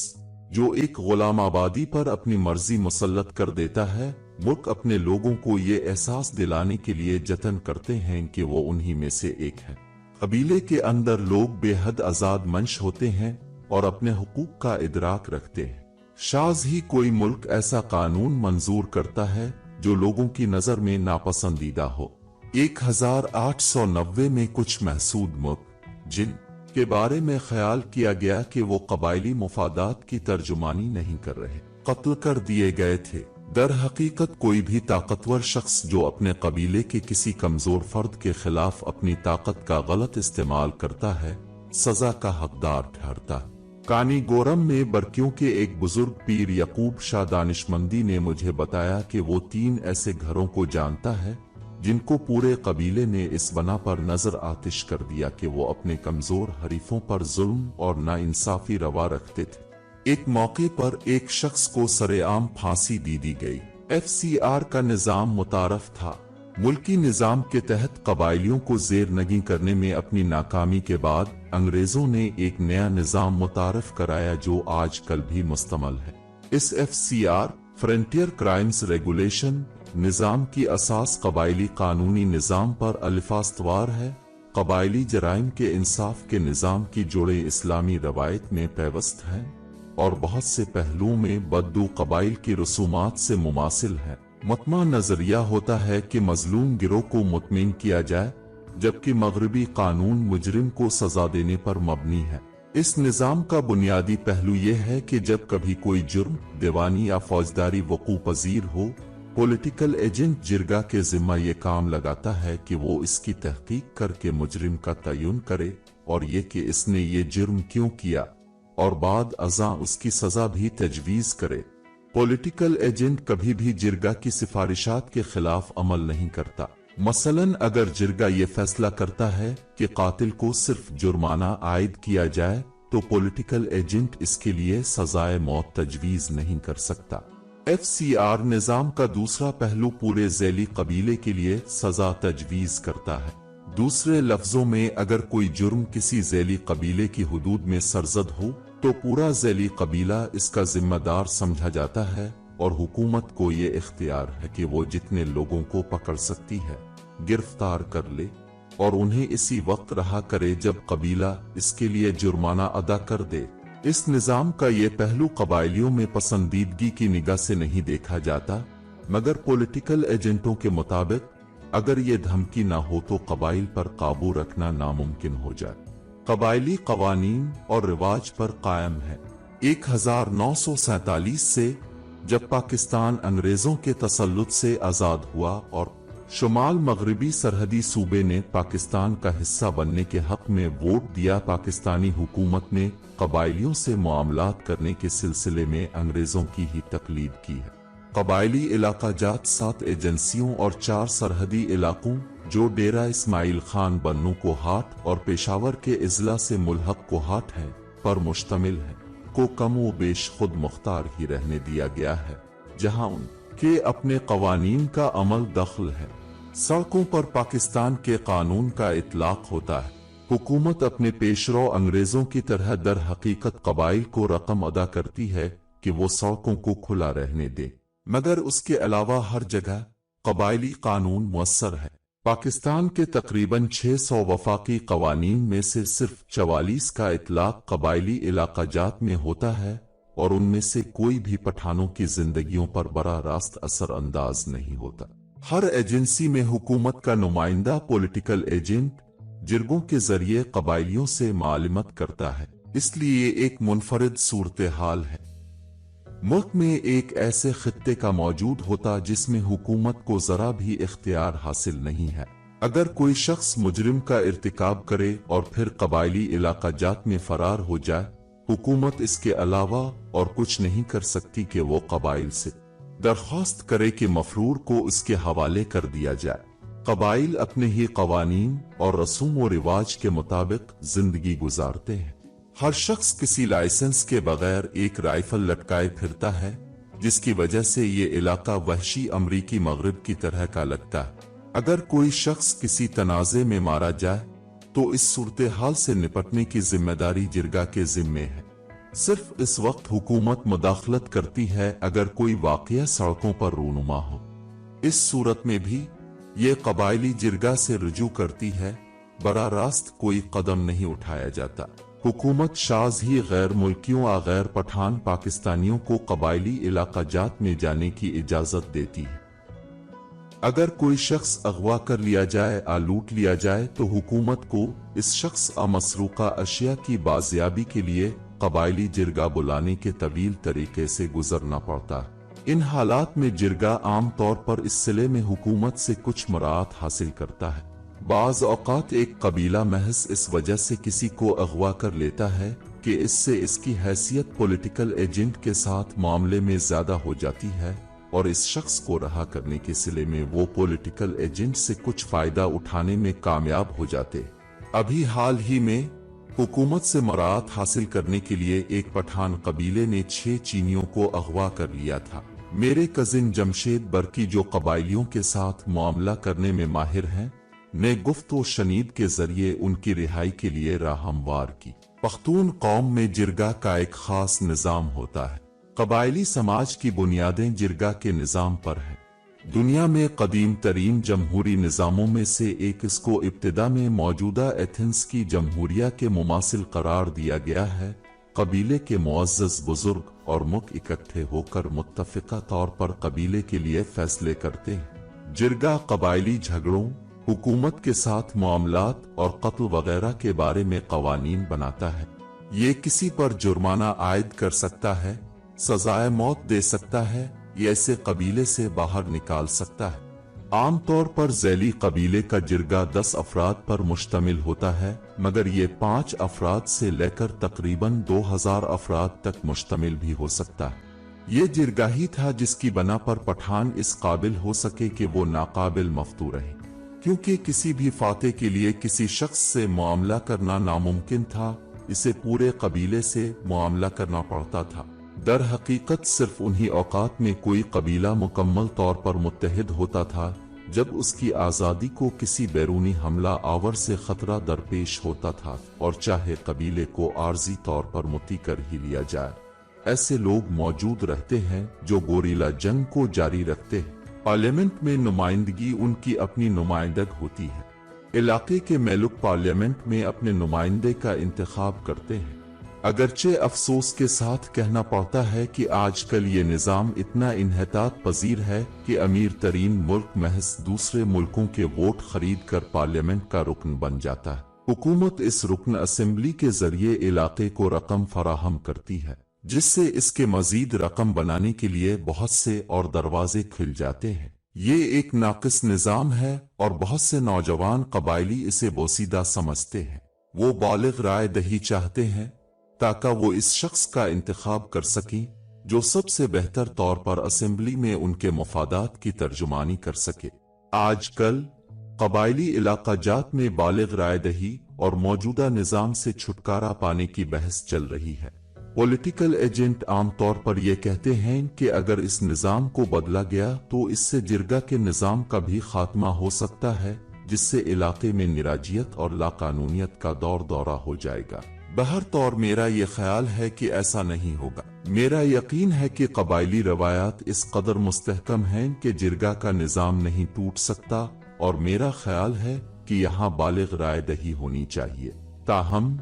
जो एक गुलाम आबादी पर अपनी मर्जी मुसल्लत कर देता है, मुल्क अपने लोगों को ये एहसास दिलाने के लिए जतन करते हैं कि वो उन्हीं में से एक है। कबीले के अंदर लोग बेहद आजाद मंश होते हैं और अपने हुकूक का इदराक रखते हैं। शाज़ ही कोई मुल्क ऐसा कानून मंजूर करता है जो लोगों की नजर में नापसंदीदा हो। 1890 में कुछ महसूद मुल्क, जिन के बारे में ख्याल किया गया कि वो कबायली मुफादात की तर्जुमानी नहीं कर रहे, कत्ल कर दिए गए थे। दर हकीकत कोई भी ताकतवर शख्स जो अपने कबीले के किसी कमजोर फर्द के खिलाफ अपनी ताकत का गलत इस्तेमाल करता है, सजा का हकदार ठहरता। कानीगोरम में बरकियों के एक बुजुर्ग पीर यकूब शाह दानिशमंदी ने मुझे बताया कि वो 3 ऐसे घरों को जानता है जिनको पूरे कबीले ने इस बना पर नजर आतिश कर दिया कि वो अपने कमजोर हरीफों पर जुल्म और नाइंसाफी रवा रखते थे। एक मौके पर एक शख्स को सरेआम फांसी दी गई। FCR का निजाम मुतारफ था। मुल्की निजाम के तहत कबाइलियों को जेर नगी करने में अपनी नाकामी के बाद अंग्रेजों ने एक नया निजाम मुतारफ कराया जो आज कल भी मुस्तमल है। इस FCR फ्रंटियर क्राइम्स रेगुलेशन निजाम की असास कबाइली कानूनी निजाम पर अलिफास्तवार है। कबाइली जराइम के इंसाफ के निजाम की जोड़े इस्लामी रवायत में पैवस्त हैं और बहुत से पहलुओं में बद्दू कबाइल की रसूमात से मुमासिल है। मतमा नजरिया होता है कि मजलूम गिरोह को मुतमिन किया जाए, जबकि मगरबी कानून मुजरिम को सजा देने पर मबनी है। इस निजाम का बुनियादी पहलू यह है कि जब कभी कोई जुर्म, दीवानी या फौजदारी वकू पजीर हो, पॉलिटिकल एजेंट जिरगा के जिम्मा ये काम लगाता है कि वो इसकी तहकीक करके मुजरिम का तयन करे और ये कि इसने ये जुर्म क्यों किया और बाद अज़ा उसकी सजा भी तजवीज़ करे। पॉलिटिकल एजेंट कभी भी जिरगा की सिफारिशात के खिलाफ अमल नहीं करता। मसलन अगर जिरगा ये फैसला करता है कि कातिल को सिर्फ जुर्माना आयद किया जाए तो पॉलिटिकल एजेंट इसके लिए सजाए मौत तजवीज नहीं कर सकता। FCR निजाम का दूसरा पहलू पूरे ज़ैली कबीले के लिए सजा तजवीज करता है। दूसरे लफ्जों में अगर कोई जुर्म किसी ज़ैली कबीले की हुदूद में सरजद हो तो पूरा ज़ैली कबीला इसका जिम्मेदार समझा जाता है और हुकूमत को ये इख्तियार है कि वो जितने लोगों को पकड़ सकती है गिरफ्तार कर ले और उन्हें इसी वक्त रहा करे जब कबीला इसके लिए जुर्माना अदा कर दे। इस निजाम का ये पहलू कबाइलियों में पसंदीदगी की निगाह से नहीं देखा जाता, मगर पॉलिटिकल एजेंटों के मुताबिक अगर ये धमकी ना हो तो कबाइल पर काबू रखना नामुमकिन हो जाए। कबाइली कवानीन और रिवाज पर कायम है। 1947 से जब पाकिस्तान अंग्रेजों के तसल्लुत से आजाद हुआ और शुमाल मगरबी सरहदी सूबे ने पाकिस्तान का हिस्सा बनने के हक में वोट दिया, पाकिस्तानी हुकूमत ने कबाइलियों से मुआमलात करने के सिलसिले में अंग्रेजों की ही तकलीद की है। कबाइली इलाका जात 7 एजेंसियों और 4 सरहदी इलाकों जो डेरा इस्माइल खान बन्नू कोहाट और पेशावर के इजला से मुल्हक कोहाट है पर मुश्तमिल है को कम व बेश खुद मुख्तार ही रहने दिया गया है, जहां उनके अपने कवानीन का अमल दखल है। सड़कों पर पाकिस्तान के कानून का इतलाक होता है। हुकूमत अपने पेशरो अंग्रेजों की तरह दर हकीकत कबाइल को रकम अदा करती है कि वो सड़कों को खुला रहने दे, मगर उसके अलावा हर जगह कबाइली कानून मुअस्सर है। पाकिस्तान के तकरीबन 600 वफाकी कवानीन में से सिर्फ 44 का इतलाक कबाइली इलाका जात में होता है और उनमें से कोई भी पठानों की जिंदगियों पर बड़ा रास्त असर अंदाज नहीं होता। हर एजेंसी में हुकूमत का नुमाइंदा पॉलिटिकल एजेंट जिरगों के जरिए कबाइलियों से मालूमात करता है, इसलिए एक मुनफरिद सूरत हाल है। मुल्क में एक ऐसे खित्ते का मौजूद होता जिसमें हुकूमत को जरा भी इख्तियार हासिल नहीं है। अगर कोई शख्स मुजरिम का इर्तिकाब करे और फिर कबाइली इलाका जात में फरार हो जाए, हुकूमत इसके अलावा और कुछ नहीं कर सकती कि वो कबाइल से दरख्वास्त करे कि मफरूर को उसके हवाले कर दिया जाए। कबाइल अपने ही कवानीन और रसूम व रिवाज के मुताबिक जिंदगी गुजारते हैं। हर शख्स किसी लाइसेंस के बगैर एक राइफल लटकाए फिरता है, जिसकी वजह से ये इलाका वहशी अमरीकी मगरिब की तरह का लगता है। अगर कोई शख्स किसी तनाज़े में मारा जाए तो इस सूरत हाल से निपटने की जिम्मेदारी जिरगा के जिम्मे है। सिर्फ इस वक्त हुकूमत मुदाखलत करती है अगर कोई वाक़या सड़कों पर रूनुमा हो। इस सूरत में भी ये कबाइली जिरगा से रुजू करती है, बरा रास्त कोई कदम नहीं उठाया जाता। हुकूमत शाज ही गैर मुल्कियों आ गैर पठान पाकिस्तानियों को कबाइली इलाका जात में जाने की इजाजत देती है। अगर कोई शख्स अगवा कर लिया जाए या लूट लिया जाए तो हुकूमत को इस शख्स मसरूका अशिया की बाजियाबी के लिए कबाइली जिरगा बुलाने के तवील तरीके से गुजरना पड़ता है। इन हालात में जिरगा आम तौर पर इस सिले में हुकूमत से कुछ मुराद हासिल करता है। बाज़ औक़ात एक कबीला महज इस वजह से किसी को अगवा कर लेता है कि इससे इसकी हैसियत पॉलिटिकल एजेंट के साथ मामले में ज्यादा हो जाती है और इस शख्स को रहा करने के सिले में वो पॉलिटिकल एजेंट से कुछ फायदा उठाने में कामयाब हो जाते। अभी हाल ही में हुकूमत से मराहत हासिल करने के लिए एक पठान कबीले ने 6 चीनियों को अगवा कर लिया था। मेरे कजिन जमशेद बर्की जो कबाइलियों के साथ मामला करने में माहिर हैं, ने गुफ्तो शनीद के जरिए उनकी रिहाई के लिए राह हमवार की। पख्तून कौम में जिरगा का एक खास निज़ाम होता है। कबायली समाज की बुनियादें जिरगा के निज़ाम पर है। दुनिया में कदीम तरीन जमहूरी निज़ामों में से एक इसको इब्तिदा में मौजूदा एथेंस की जमहूरिया के मुमासिल करार दिया गया है। कबीले के मुअज़्ज़ज़ बुजुर्ग और मुख इकट्ठे होकर मुत्तफ़िक़ा तौर पर कबीले के लिए फैसले करते हैं। जिरगा कबायली झगड़ों, हुकूमत के साथ मामलात और कत्ल वगैरह के बारे में कवानीन बनाता है। ये किसी पर जुर्माना आयद कर सकता है, सजाए मौत दे सकता है या इसे कबीले से बाहर निकाल सकता है। आमतौर पर ज़ैली कबीले का जिरगा 10 अफराद पर मुश्तमिल होता है, मगर ये 5 अफराद से लेकर तकरीबन 2000 अफराद तक मुश्तमिल भी हो सकता है। ये जिरगा ही था जिसकी बना पर पठान इस काबिल हो सके कि वो नाकाबिल मफ्तू रहे, क्योंकि किसी भी फाते के लिए किसी शख्स से मुआमला करना नामुमकिन था। इसे पूरे कबीले से मुआमला करना पड़ता था। दर हकीकत सिर्फ उन्हीं औकात में कोई कबीला मुकम्मल तौर पर मुत्तहिद होता था जब उसकी आज़ादी को किसी बैरूनी हमला आवर से खतरा दरपेश होता था, और चाहे कबीले को आर्जी तौर पर मुती कर ही लिया जाए। ऐसे लोग मौजूद रहते हैं जो गोरिल्ला जंग को जारी रखते हैं। पार्लियामेंट में नुमाइंदगी उनकी अपनी नुमाइंदग होती है। इलाके के मेलुक पार्लियामेंट में अपने नुमाइंदे का इंतखाब करते हैं। अगरचे अफसोस के साथ कहना पड़ता है कि आजकल ये निज़ाम इतना इन्हतात पजीर है कि अमीर तरीन मुल्क महज दूसरे मुल्कों के वोट खरीद कर पार्लियामेंट का रुकन बन जाता है। हुकूमत इस रुकन असेंबली के जरिए इलाके को रकम फराहम करती है, जिससे इसके मजीद रकम बनाने के लिए बहुत से और दरवाजे खुल जाते हैं। ये एक नाकिस निज़ाम है और बहुत से नौजवान कबायली इसे बोसीदा समझते हैं। वो बालिग राय दही चाहते हैं ताकि वो इस शख्स का इंतखाब कर सकें जो सबसे बेहतर तौर पर असेंबली में उनके मफादात की तर्जुमानी कर सके। आजकल कबायली इलाका जात में बालिग राय दही और मौजूदा निज़ाम से छुटकारा पाने की बहस चल रही है। पॉलिटिकल एजेंट आमतौर पर यह कहते हैं कि अगर इस निज़ाम को बदला गया तो इससे जिरगा के निज़ाम का भी खात्मा हो सकता है, जिससे इलाके में निराजियत और लाकानूनियत का दौरा हो जाएगा। बहर तौर मेरा ये ख्याल है कि ऐसा नहीं होगा। मेरा यकीन है कि कबायली रवायात इस कदर मुस्तहकम हैं कि जिरगा का निज़ाम नहीं टूट सकता, और मेरा ख्याल है कि यहाँ बालिग राय दही होनी चाहिए। ताहम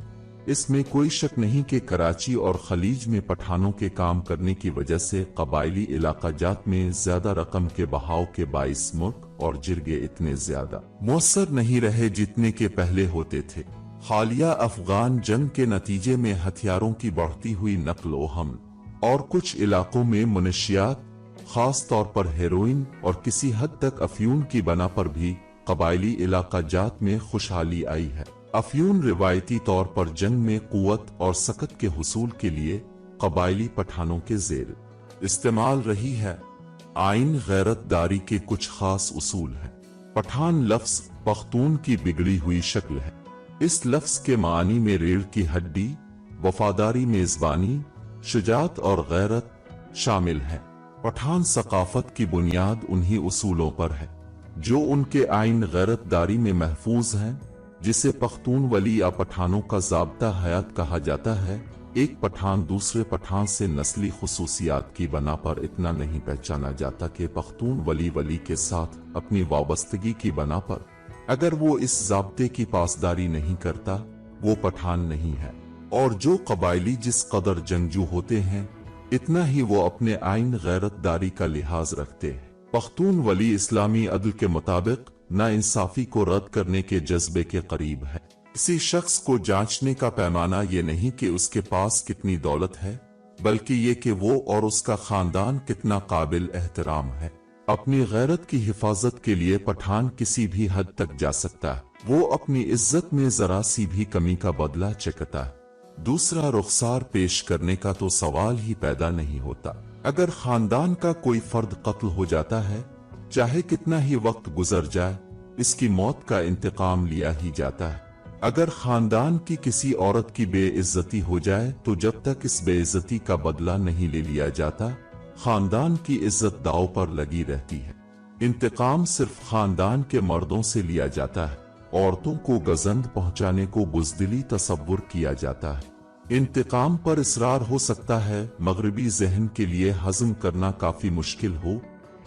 इसमें कोई शक नहीं कि कराची और खलीज में पठानों के काम करने की वजह से कबायली इलाका जात में ज्यादा रकम के बहाव के बाइस मुल्क और जिरगे इतने ज्यादा मुअस्सर नहीं रहे जितने के पहले होते थे। हालिया अफगान जंग के नतीजे में हथियारों की बढ़ती हुई नक्ल हमल और कुछ इलाकों में मुनशियात, खास तौर पर हेरोइन और किसी हद तक अफ्यून की बना पर भी कबायली इलाका जात में खुशहाली आई है। अफ्यून रिवायती तौर पर जंग में कुव्वत और सकत के हुसूल के लिए कबायली पठानों के ज़ेर इस्तेमाल रही है। आइन गैरतदारी के कुछ खास उसूल हैं। पठान लफ्ज पख्तून की बिगड़ी हुई शक्ल है। इस लफ्ज के मानी में रीढ़ की हड्डी, वफादारी, मेजबानी, शुजात और गैरत शामिल है। पठान सकाफत की बुनियाद उन्हीं उसूलों पर है जो उनके आइन गैरतदारी में महफूज हैं, जिसे पख्तून वली या पठानों का ज़ाब्ता हयात कहा जाता है। एक पठान दूसरे पठान से नस्ली खुसूसियात की बना पर इतना नहीं पहचाना जाता कि पख्तून वली के साथ अपनी वाबस्तगी की बना पर अगर वो इस ज़ाब्ते की पासदारी नहीं करता वो पठान नहीं है। और जो कबायली जिस कदर जंगजू होते हैं इतना ही वो अपने आइन गैरतदारी का लिहाज रखते हैं। पख्तून वली इस्लामी अदल के मुताबिक नाइंसाफी को रद्द करने के जज्बे के करीब है। किसी शख्स को जांचने का पैमाना ये नहीं कि उसके पास कितनी दौलत है, बल्कि ये कि वो और उसका खानदान कितना काबिल एहतराम है। अपनी गैरत की हिफाजत के लिए पठान किसी भी हद तक जा सकता है। वो अपनी इज्जत में जरा सी भी कमी का बदला चकता है। दूसरा रुखसार पेश करने का तो सवाल ही पैदा नहीं होता। अगर खानदान का कोई फर्द कत्ल हो जाता है, चाहे कितना ही वक्त गुजर जाए, इसकी मौत का इंतकाम लिया ही जाता है। अगर खानदान की किसी औरत की बेइज्जती हो जाए तो जब तक इस बेइज्जती का बदला नहीं ले लिया जाता, खानदान की इज्जत दांव पर लगी रहती है। इंतकाम सिर्फ खानदान के मर्दों से लिया जाता है। औरतों को गजंद पहुंचाने को बुज़दिली तसव्वुर किया जाता है। इंतकाम पर इसरार हो सकता है, मगरिबी ज़हन के लिए हज़म करना काफी मुश्किल हो।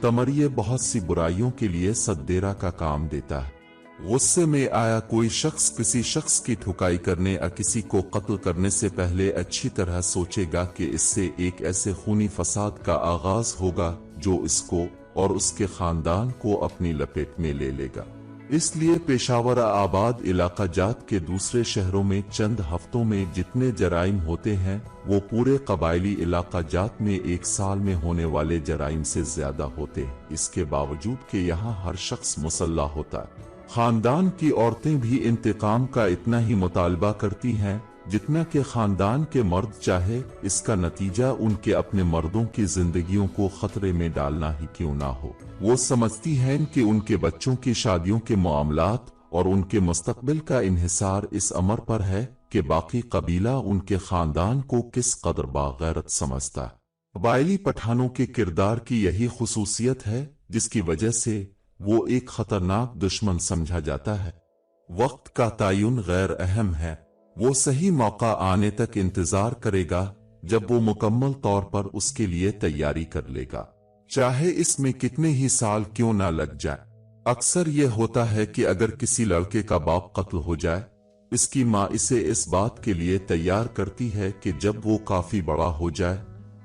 तमरिए बहुत सी बुराइयों के लिए सद्देरा का काम देता है। गुस्से में आया कोई शख्स किसी शख्स की ठुकाई करने या किसी को कत्ल करने से पहले अच्छी तरह सोचेगा कि इससे एक ऐसे खूनी फसाद का आगाज होगा जो इसको और उसके खानदान को अपनी लपेट में ले लेगा। इसलिए पेशावर आबाद इलाका जात के दूसरे शहरों में चंद हफ्तों में जितने जराइम होते हैं, वो पूरे कबायली इलाका जात में एक साल में होने वाले जराइम से ज्यादा होते हैं। इसके बावजूद कि यहाँ हर शख्स मुसल्ला होता है, खानदान की औरतें भी इंतकाम का इतना ही मुतालबा करती हैं जितना कि खानदान के मर्द चाहे। इसका नतीजा उनके अपने मर्दों की जिंदगियों को खतरे में डालना ही क्यों ना हो। वो समझती हैं कि उनके बच्चों की शादियों के मामलात और उनके मुस्तकबिल का इन्हिसार इस अमर पर है कि बाकी कबीला उनके खानदान को किस कदर बागैरत समझता है। कबायली पठानों के किरदार की यही खुसूसियत है जिसकी वजह से वो एक खतरनाक दुश्मन समझा जाता है। वक्त का तयन गैर अहम है। वो सही मौका आने तक इंतजार करेगा जब वो मुकम्मल तौर पर उसके लिए तैयारी कर लेगा, चाहे इसमें कितने ही साल क्यों ना लग जाए। अक्सर ये होता है कि अगर किसी लड़के का बाप कत्ल हो जाए, इसकी माँ इसे इस बात के लिए तैयार करती है कि जब वो काफी बड़ा हो जाए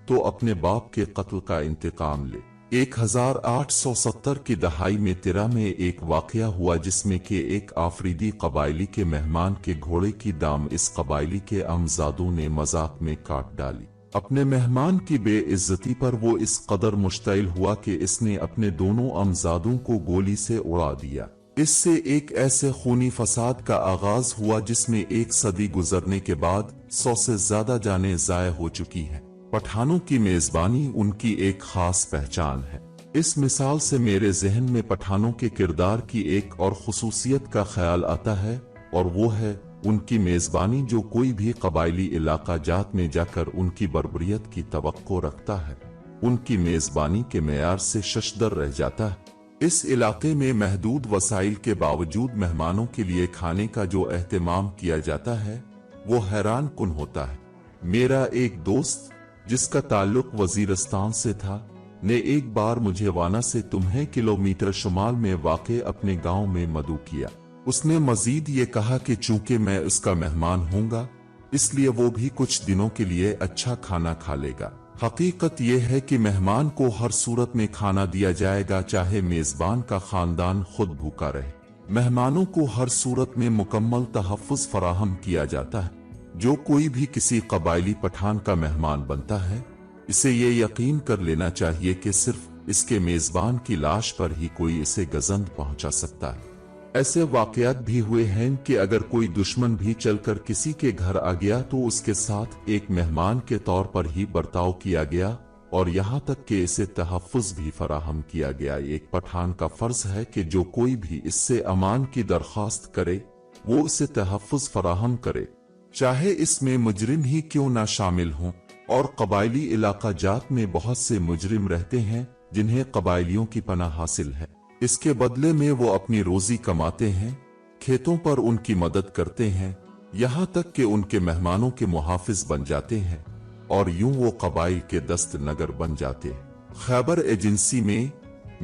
तो अपने बाप के कत्ल का इंतकाम ले। 1870 की दहाई में तिरा में एक वाकया हुआ जिसमें कि एक आफरीदी कबायली के मेहमान के घोड़े की दाम इस कबायली के अमजादों ने मजाक में काट डाली। अपने मेहमान की बेइज्जती पर वो इस कदर मुश्तइल हुआ कि इसने अपने दोनों अमजादों को गोली से उड़ा दिया। इससे एक ऐसे खूनी फसाद का आगाज हुआ जिसमें एक सदी गुजरने के बाद 100 से ज्यादा जानें ज़ाय हो चुकी हैं। पठानों की मेजबानी उनकी एक खास पहचान है। इस मिसाल से मेरे जहन में पठानों के किरदार की एक और खुसूसियत का ख्याल आता है, और वो है उनकी मेजबानी। जो कोई भी कबायली इलाका जात में जाकर उनकी बर्बरियत की तवक्को रखता है, उनकी मेजबानी के मेयार से शशदर रह जाता है। इस इलाके में महदूद वसाइल के बावजूद मेहमानों के लिए खाने का जो एहतमाम किया जाता है वो हैरान कुन होता है। मेरा एक दोस्त जिसका ताल्लुक वजीरिस्तान से था ने एक बार मुझे वाना से तुम्हें किलोमीटर शुमाल में वाक़े अपने गांव में मदऊ किया। उसने मजीद ये कहा कि चूंकि मैं उसका मेहमान हूँगा इसलिए वो भी कुछ दिनों के लिए अच्छा खाना खा लेगा। हकीकत यह है कि मेहमान को हर सूरत में खाना दिया जाएगा, चाहे मेजबान का खानदान खुद भूखा रहे। मेहमानों को हर सूरत में मुकम्मल तहफ़्फ़ुज़ फराहम किया जाता है। जो कोई भी किसी कबायली पठान का मेहमान बनता है, इसे ये यकीन कर लेना चाहिए कि सिर्फ इसके मेजबान की लाश पर ही कोई इसे गजंद पहुंचा सकता है। ऐसे वाकयात भी हुए हैं कि अगर कोई दुश्मन भी चलकर किसी के घर आ गया तो उसके साथ एक मेहमान के तौर पर ही बर्ताव किया गया, और यहाँ तक कि इसे तहफ़्फ़ुज़ भी फराहम किया गया। एक पठान का फर्ज है कि जो कोई भी इससे अमान की दरख्वास्त करे वो इसे तहफ़्फ़ुज़ फराहम करे, चाहे इसमें मुजरिम ही क्यों ना शामिल हों। और कबायली इलाका जात में बहुत से मुजरिम रहते हैं जिन्हें कबायलियों की पनाह हासिल है। इसके बदले में वो अपनी रोजी कमाते हैं, खेतों पर उनकी मदद करते हैं, यहाँ तक कि उनके मेहमानों के मुहाफिज बन जाते हैं, और यूं वो कबाइल के दस्त नगर बन जाते हैं। खैबर एजेंसी में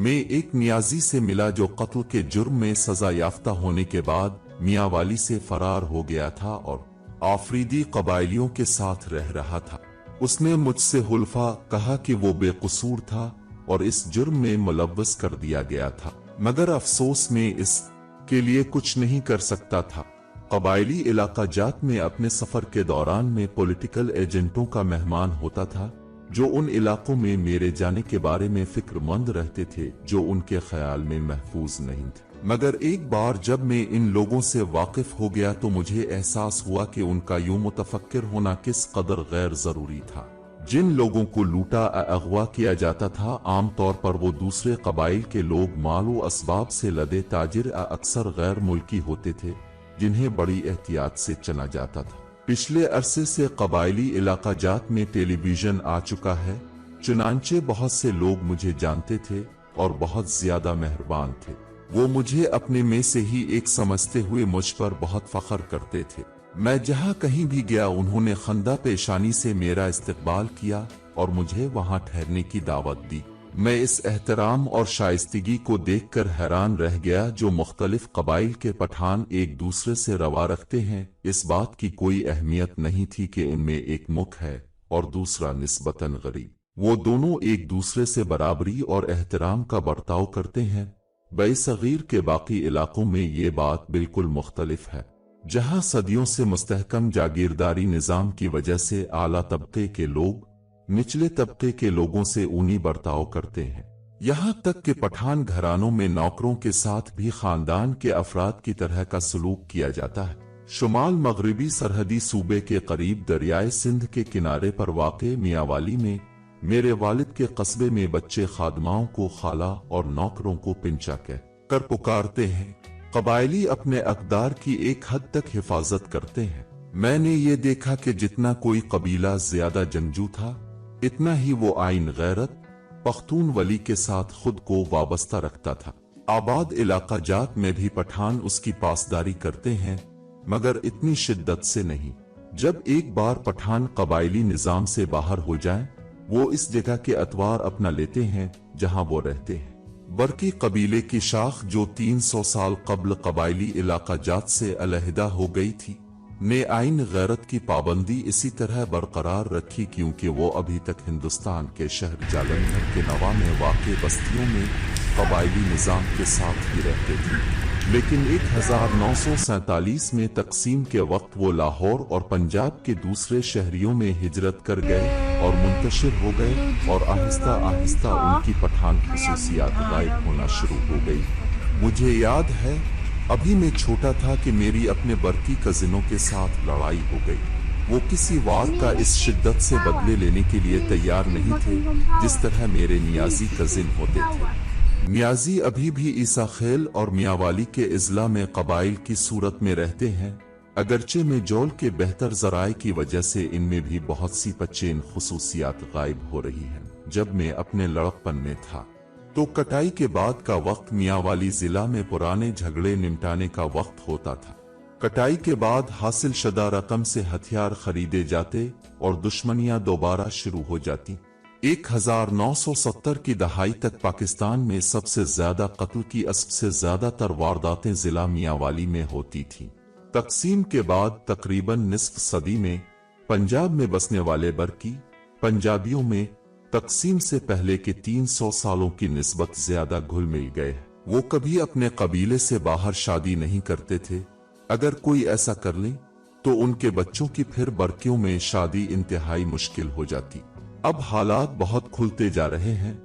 एक नियाजी से मिला जो कत्ल के जुर्म में सजा याफ्ता होने के बाद मियांवाली से फरार हो गया था और आफरीदी कबायलियों के साथ रह रहा था। उसने मुझसे हुल्फा कहा कि वो बेकसूर था और इस जुर्म में मुलव्वस कर दिया गया था, मगर अफसोस में इसके लिए कुछ नहीं कर सकता था। कबायली इलाका जात में अपने सफर के दौरान में पॉलिटिकल एजेंटों का मेहमान होता था जो उन इलाकों में मेरे जाने के बारे में फिक्रमंद रहते थे जो उनके ख्याल में महफूज नहीं थे। मगर एक बार जब मैं इन लोगों से वाकिफ हो गया तो मुझे एहसास हुआ कि उनका यूं मुतफक्किर होना किस कदर गैर जरूरी था। जिन लोगों को लूटा अगवा किया जाता था आमतौर पर वो दूसरे कबाइल के लोग मालो असबाब से लदे ताजिर अक्सर गैर मुल्की होते थे जिन्हें बड़ी एहतियात से चला जाता था। पिछले अरसे से कबाइली इलाका जात में टेलीविजन आ चुका है, चुनांचे बहुत से लोग मुझे जानते थे और बहुत ज्यादा मेहरबान थे। वो मुझे अपने में से ही एक समझते हुए मुझ पर बहुत फख्र करते थे। मैं जहाँ कहीं भी गया उन्होंने खंदा पेशानी से मेरा इस्तकबाल किया और मुझे वहाँ ठहरने की दावत दी। मैं इस एहतराम और शाइस्तगी को देखकर हैरान रह गया जो मुख्तलिफ कबाइल के पठान एक दूसरे से रवा रखते हैं। इस बात की कोई अहमियत नहीं थी कि इनमें एक मुख है और दूसरा निस्बतन गरीब। वो दोनों एक दूसरे से बराबरी और एहतराम का बर्ताव करते हैं। बई-सगीर के बाकी इलाकों में ये बात बिल्कुल मुख्तलिफ है, जहां सदियों से मुस्तहकम जागीरदारी निजाम की वजह से आला तबके के लोग निचले तबके के लोगों से ऊनी बर्ताव करते हैं। यहाँ तक कि पठान घरानों में नौकरों के साथ भी खानदान के अफराद की तरह का सलूक किया जाता है। शुमाल मगरिबी सरहदी सूबे के करीब दरियाए सिंध के किनारे पर वाक़े मियांवाली में मेरे वालिद के कस्बे में बच्चे खादमाओं को खाला और नौकरों को पिंचा कह कर पुकारते हैं। कबायली अपने अकदार की एक हद तक हिफाजत करते हैं। मैंने ये देखा कि जितना कोई कबीला ज्यादा जंगजू था इतना ही वो आइन गैरत पख्तून वली के साथ खुद को वाबस्ता रखता था। आबाद इलाका जात में भी पठान उसकी पासदारी करते हैं मगर इतनी शिद्दत से नहीं। जब एक बार पठान कबायली निजाम से बाहर हो जाए वो इस जगह के अतवार अपना लेते हैं जहां वो रहते हैं। बरकी कबीले की शाख जो 300 साल कबल कबायली इलाका जात से अलहदा हो गई थी ने आइन गैरत की पाबंदी इसी तरह बरकरार रखी क्योंकि वो अभी तक हिंदुस्तान के शहर जालंधर के नवा में वाक़े बस्तियों में कबायली निजाम के साथ ही रहते थे। लेकिन 1947 में तकसीम के वक्त वो लाहौर और पंजाब के दूसरे शहरियों में हिजरत कर गए और मुंतशिर हो गए और आहिस्ता आहिस्ता उनकी पठान खुसूसियात गायब होना शुरू हो गई। मुझे याद है अभी मैं छोटा था कि मेरी अपने बरकी कजिनों के साथ लड़ाई हो गई। वो किसी वार का इस शिद्दत से बदले लेने के लिए तैयार नहीं थे जिस तरह मेरे नियाजी कजिन होते थे। नियाजी अभी भी ईसा खेल और मियांवाली के इजला में कबाइल की सूरत में रहते हैं, अगरचे में जोल के बेहतर जराए की वजह से इनमें भी बहुत सी पच्चीन खुसूसियात गायब हो रही हैं। जब मैं अपने लड़कपन में था तो कटाई के बाद का वक्त मियांवाली जिला में पुराने झगड़े निपटाने का वक्त होता था। कटाई के बाद हासिल शुदा रकम से हथियार खरीदे जाते और दुश्मनियां दोबारा शुरू हो जाती। 1970 की दहाई तक पाकिस्तान में सबसे ज्यादा कत्ल की सबसे ज्यादातर वारदातें जिला मियांवाली में होती थीं। तकसीम के बाद तकरीबन निस्फ सदी में पंजाब में बसने वाले बरकी पंजाबियों में तकसीम से पहले के 300 सालों की निस्बत ज्यादा घुल मिल गए। वो कभी अपने कबीले से बाहर शादी नहीं करते थे। अगर कोई ऐसा कर ले तो उनके बच्चों की फिर बरकियों में शादी इंतहाई मुश्किल हो जाती। अब हालात बहुत खुलते जा रहे हैं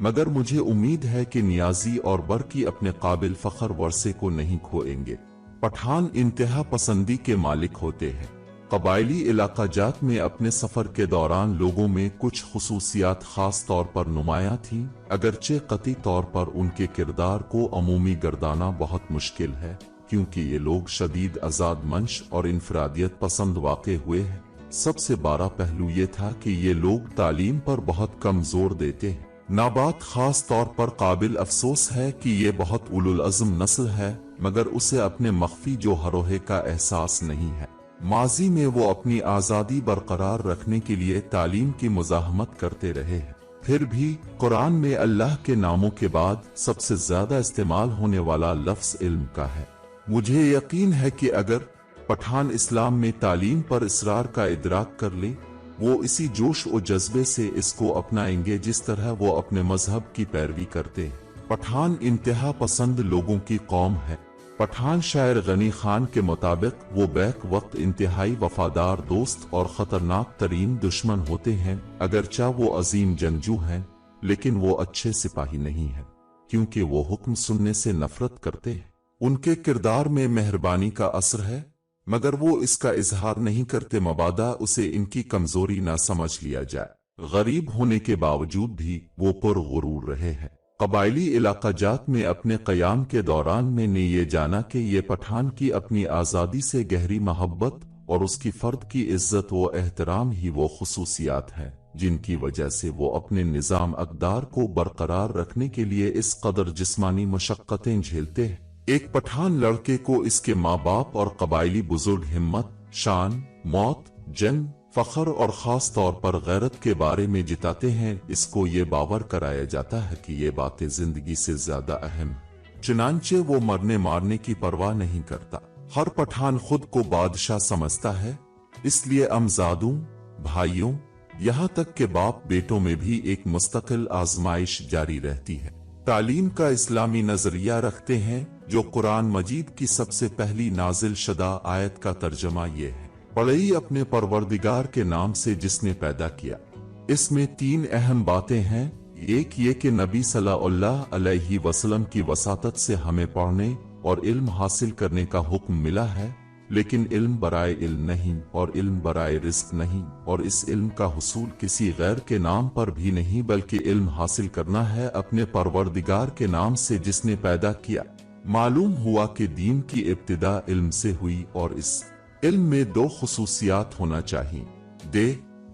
मगर मुझे उम्मीद है कि नियाजी और बरकी अपने काबिल फख्र वर्से को नहीं खोएंगे। पठान इंतहा पसंदी के मालिक होते हैं। कबायली इलाका जात में अपने सफर के दौरान लोगों में कुछ खुसूसियात खास तौर पर नुमायां थीं, अगरचे कतई तौर पर उनके किरदार को अमूमी गर्दाना बहुत मुश्किल है क्योंकि ये लोग शदीद आजाद मंश और इनफरादियत पसंद वाक़े हुए हैं। सबसे बड़ा पहलू ये था कि ये लोग तालीम पर बहुत कम जोर देते हैं। नाबात खास तौर पर काबिल अफसोस है कि ये बहुत उलुल अज़्म नस्ल है मगर उसे अपने मख्फी जो हरोहे का एहसास नहीं है। माजी में वो अपनी आज़ादी बरकरार रखने के लिए तालीम की मुज़ाहमत करते रहे हैं। फिर भी कुरान में अल्लाह के नामों के बाद सबसे ज्यादा इस्तेमाल होने वाला लफ्ज़ इल्म का है। मुझे यकीन है कि अगर पठान इस्लाम में तालीम पर इसरार का इदराक कर ले वो इसी जोश और जज्बे से इसको अपनाएंगे जिस तरह वो अपने मजहब की पैरवी करते हैं। पठान इंतहा पसंद लोगों की कौम है। पठान शायर गनी खान के मुताबिक वो बैक वक्त इंतहाई वफादार दोस्त और खतरनाक तरीन दुश्मन होते हैं। अगरचा वो अजीम जंगजू हैं लेकिन वो अच्छे सिपाही नहीं हैं। क्योंकि वो हुक्म सुनने से नफरत करते हैं। उनके किरदार में मेहरबानी का असर है, मगर वो इसका इजहार नहीं करते, मबादा उसे इनकी कमजोरी ना समझ लिया जाए। गरीब होने के बावजूद भी वो पुरगुरूर रहे हैं। कबायली इलाका जात में अपने क़याम के दौरान मैंने ये जाना कि ये पठान की अपनी आज़ादी से गहरी मोहब्बत और उसकी फर्द की इज्जत व एहतराम ही वो खुसूसियात हैं जिनकी वजह से वो अपने निज़ाम अक़दार को बरकरार रखने के लिए इस कदर जिस्मानी मशक्क़तें झेलते हैं। एक पठान लड़के को इसके माँ बाप और कबायली बुजुर्ग हिम्मत, शान, मौत, जंग, फख्र और ख़ास तौर पर गैरत के बारे में जिताते हैं। इसको ये बावर कराया जाता है कि ये बातें जिंदगी से ज्यादा अहम, चुनांचे वो मरने मारने की परवाह नहीं करता। हर पठान खुद को बादशाह समझता है, इसलिए अमजादों, भाइयों, यहाँ तक के बाप बेटों में भी एक मुस्तकिल आजमाइश जारी रहती है। तालीम का इस्लामी नजरिया रखते हैं, जो कुरान मजीद की सबसे पहली नाजिल शुदा आयत का तर्जमा ये है, पढ़ई अपने परवरदिगार के नाम से जिसने पैदा किया। इसमें 3 अहम बातें हैं। एक ये कि नबी सल्लल्लाहु अलैहि वसल्लम की वसातत से हमें पढ़ने और इल्म हासिल करने का हुक्म मिला है, लेकिन इल्म बराए इल्म नहीं और इल्म बराए रिस्क नहीं, और इस इल्म का हुसूल किसी गैर के नाम पर भी नहीं, बल्कि इल्म हासिल करना है अपने परवरदिगार के नाम से जिसने पैदा किया। मालूम हुआ कि दीन की इब्तिदा इल्म से हुई और इस इल्म में 2 खुसूसियात होना चाहिए।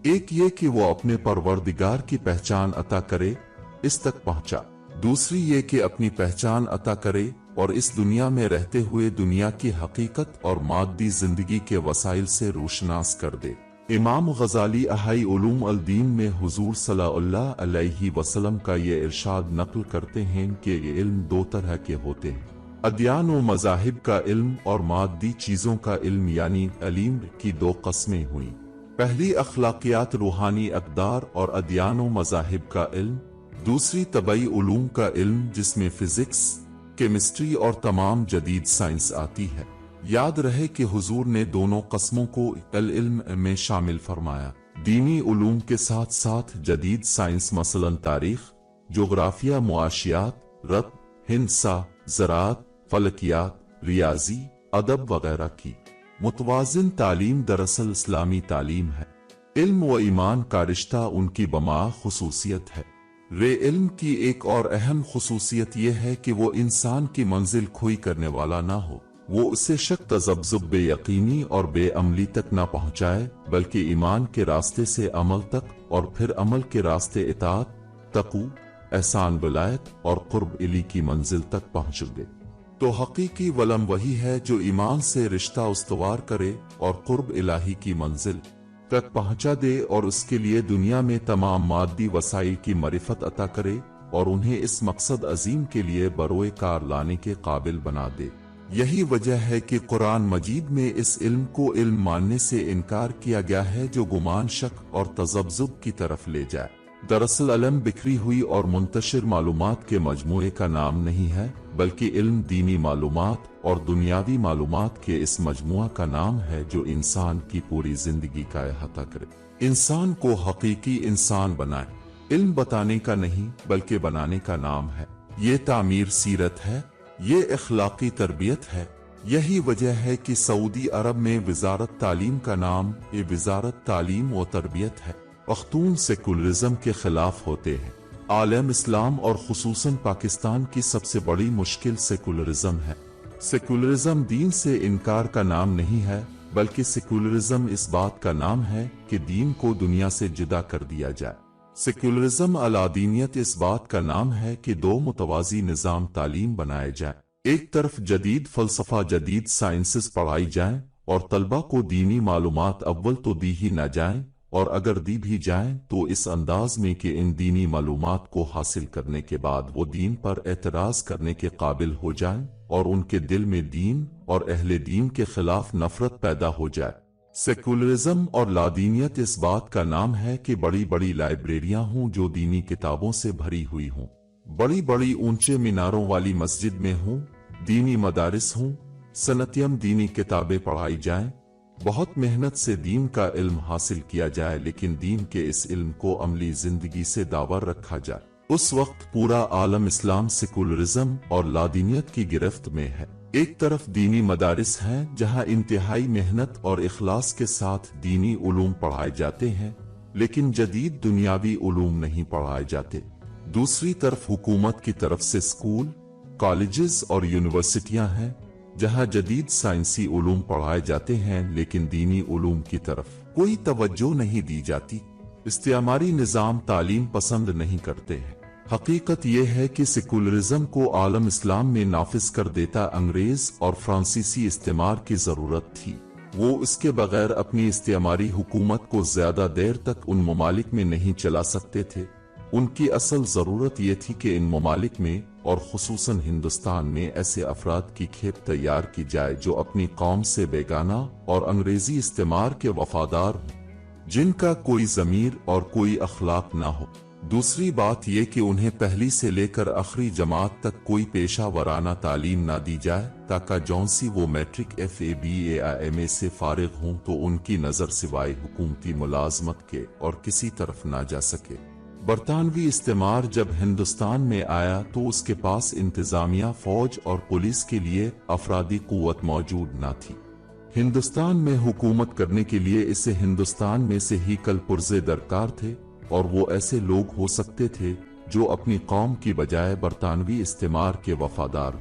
एक ये कि वो अपने परवरदिगार की पहचान अता करे, इस तक पहुंचा। दूसरी ये कि अपनी पहचान अता करे और इस दुनिया में रहते हुए दुनिया की हकीकत और मादी जिंदगी के वसाइल से रोशनास कर दे। इमाम गजाली अहाई उलूम अल दीन में हुजूर सल्लल्लाहु अलैहि वसल्लम का ये इरशाद नकल करते हैं कि ये इल्म 2 तरह के होते हैं, अदियान व मज़ाहिब का इल्म और मादी चीजों का इल्म, यानी अलीम की 2 कस्में हुई। पहली अखलाकियात, रूहानी अक़दार और अदियान व मज़ाहिब का इल्म। दूसरी तबई उलूम का इल्म, जिसमें फिजिक्स, केमिस्ट्री और तमाम जदीद साइंस आती है। याद रहे कि हुजूर ने दोनों कस्मों को अल इल्म में शामिल फरमाया। दीनी उलूम के साथ साथ जदीद साइंस मसलन तारीख, जोग्राफिया, मुआशियात, रत, हिंसा, ज़राअत, फलकियात, रियाजी, अदब वगैरह की मुतवाज़िन तालीम दरअसल इस्लामी तालीम है। इल्म व ईमान का रिश्ता उनकी बमा खुसूसियत है। रे इल्म की एक और अहम खुसूसियत यह है कि वो इंसान की मंजिल खोई करने वाला ना हो, वो उसे शक, तज़ब्ज़ुब, बेयकीनी और बेअमली तक ना पहुँचाए, बल्कि ईमान के रास्ते से अमल तक और फिर अमल के रास्ते इताअत, तक़ू, एहसान, विलायत और क़ुर्ब इली की मंजिल तक पहुँच दे। तो हकीकी वलम वही है जो ईमान से रिश्ता उस्तवार करे और क़ुर्ब इलाही की मंजिल तक पहुँचा दे, और उसके लिए दुनिया में तमाम मादी वसाइल की मरिफत अता करे और उन्हें इस मकसद अजीम के लिए बरोए कार लाने के काबिल बना दे। यही वजह है कि कुरान मजीद में इस इल्म को इल्म मानने से इनकार किया गया है जो गुमान, शक और तज़ब्ज़ुब की तरफ ले जाए। दरअसल इल्म बिखरी हुई और मुंतशिर मालूमात के मजमूए का नाम नहीं है, बल्कि इल्म दीनी मालूमात और दुनियावी मालूमात के इस मजमुआ का नाम है जो इंसान की पूरी जिंदगी का अहाता करे, इंसान को हकीकी इंसान बनाए। इल्म बताने का नहीं बल्कि बनाने का नाम है। ये तामीर सीरत है, ये इखलाकी तरबियत है। यही वजह है कि सऊदी अरब में वजारत तालीम का नाम ये वजारत तालीम व तरबियत है। पख्तून सेकुलरिज्म के खिलाफ होते हैं। आलम इस्लाम और खुसूसन पाकिस्तान की सबसे बड़ी मुश्किल सेकुलरिज्म है। सेकुलरिज्म दीन से इनकार का नाम नहीं है, बल्कि सेकुलरिज्म इस बात का नाम है कि दीन को दुनिया से जुदा कर दिया जाए। सेकुलरिज्म अलादीनियत इस बात का नाम है कि 2 मुतवाज़ी निज़ाम तालीम बनाए जाए। एक तरफ जदीद फलसफा, जदीद साइंसेस पढ़ाई जाएं और तलबा को दीनी मालूमात अव्वल तो दी ही न जाएं, और अगर दी भी जाएं तो इस अंदाज में कि इन दीनी मालूमात को हासिल करने के बाद वो दीन पर एतराज करने के काबिल हो जाएं और उनके दिल में दीन और अहले दीन के खिलाफ नफरत पैदा हो जाए। सेकुलरिज्म और लादीनियत इस बात का नाम है कि बड़ी बड़ी लाइब्रेरियां हों जो दीनी किताबों से भरी हुई हों, बड़ी बड़ी ऊंचे मीनारों वाली मस्जिद में हों, दीनी मदारिस हों, सनतियम दीनी किताबें पढ़ाई जाएं, बहुत मेहनत से दीन का इल्म हासिल किया जाए, लेकिन दीन के इस इल्म को अमली जिंदगी से दावर रखा जाए। उस वक्त पूरा आलम इस्लाम सेकुलरिज्म और लादीनियत की गिरफ्त में है। एक तरफ दीनी मदारिस हैं जहां इंतहाई मेहनत और इखलास के साथ दीनी उलूम पढ़ाए जाते हैं, लेकिन जदीद दुनियावी उलूम नहीं पढ़ाए जाते। दूसरी तरफ हुकूमत की तरफ से स्कूल, कॉलेजेस और यूनिवर्सिटियां हैं जहां जदीद साइंसी उलूम पढ़ाए जाते हैं, लेकिन दीनी उलूम की तरफ कोई तवज्जो नहीं दी जाती। इस्तिमारी निज़ाम तालीम पसंद नहीं करते हैं। हकीकत यह है कि सेकुलरिज्म को आलम इस्लाम में नाफिज कर देता अंग्रेज और फ्रांसीसी इस्तेमार की जरूरत थी। वो इसके बगैर अपनी इस्तिमारी हुकूमत को ज्यादा देर तक उन ममालिक में नहीं चला सकते थे। उनकी असल जरूरत ये थी कि इन ममालिक में और खुसूसन हिंदुस्तान में ऐसे अफराद की खेप तैयार की जाए जो अपनी कौम से बेगाना और अंग्रेजी इस्तेमार के वफादार हों, जिनका कोई ज़मीर और कोई अखलाक ना हो। दूसरी बात यह कि उन्हें पहली से लेकर आखिरी जमात तक कोई पेशा वराना तालीम ना दी जाए, ताकि जौनसी वो मैट्रिक FA BA MA से फारिग हों तो उनकी नज़र सिवाय हुकूमती मुलाजमत के और किसी तरफ ना जा सके। बरतानवी इस्तेमार जब हिंदुस्तान में आया तो उसके पास इंतजामिया, फौज और पुलिस के लिए अफरादी कुव्वत मौजूद न थी। हिंदुस्तान में हुकूमत करने के लिए इसे हिंदुस्तान में से ही कल पुर्जे दरकार थे, और वो ऐसे लोग हो सकते थे जो अपनी कौम की बजाय बरतानवी इस्तेमार के वफादार।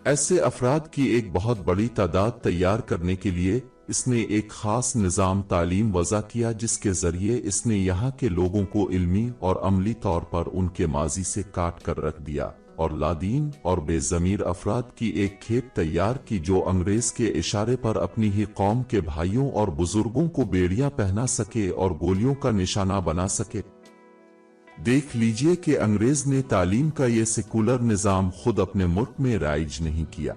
ऐसे अफराद की एक बहुत बड़ी तादाद तैयार करने के लिए इसने एक खास निज़ाम तालीम वज़ा किया, जिसके जरिए इसने यहाँ के लोगों को इल्मी और अमली तौर पर उनके माजी से काट कर रख दिया और लादीन और बेज़मीर अफराद की एक खेप तैयार की जो अंग्रेज के इशारे पर अपनी ही कौम के भाइयों और बुजुर्गों को बेड़ियां पहना सके और गोलियों का निशाना बना सके। देख लीजिए कि अंग्रेज ने तालीम का ये सेकुलर निज़ाम खुद अपने मुल्क में राइज नहीं किया।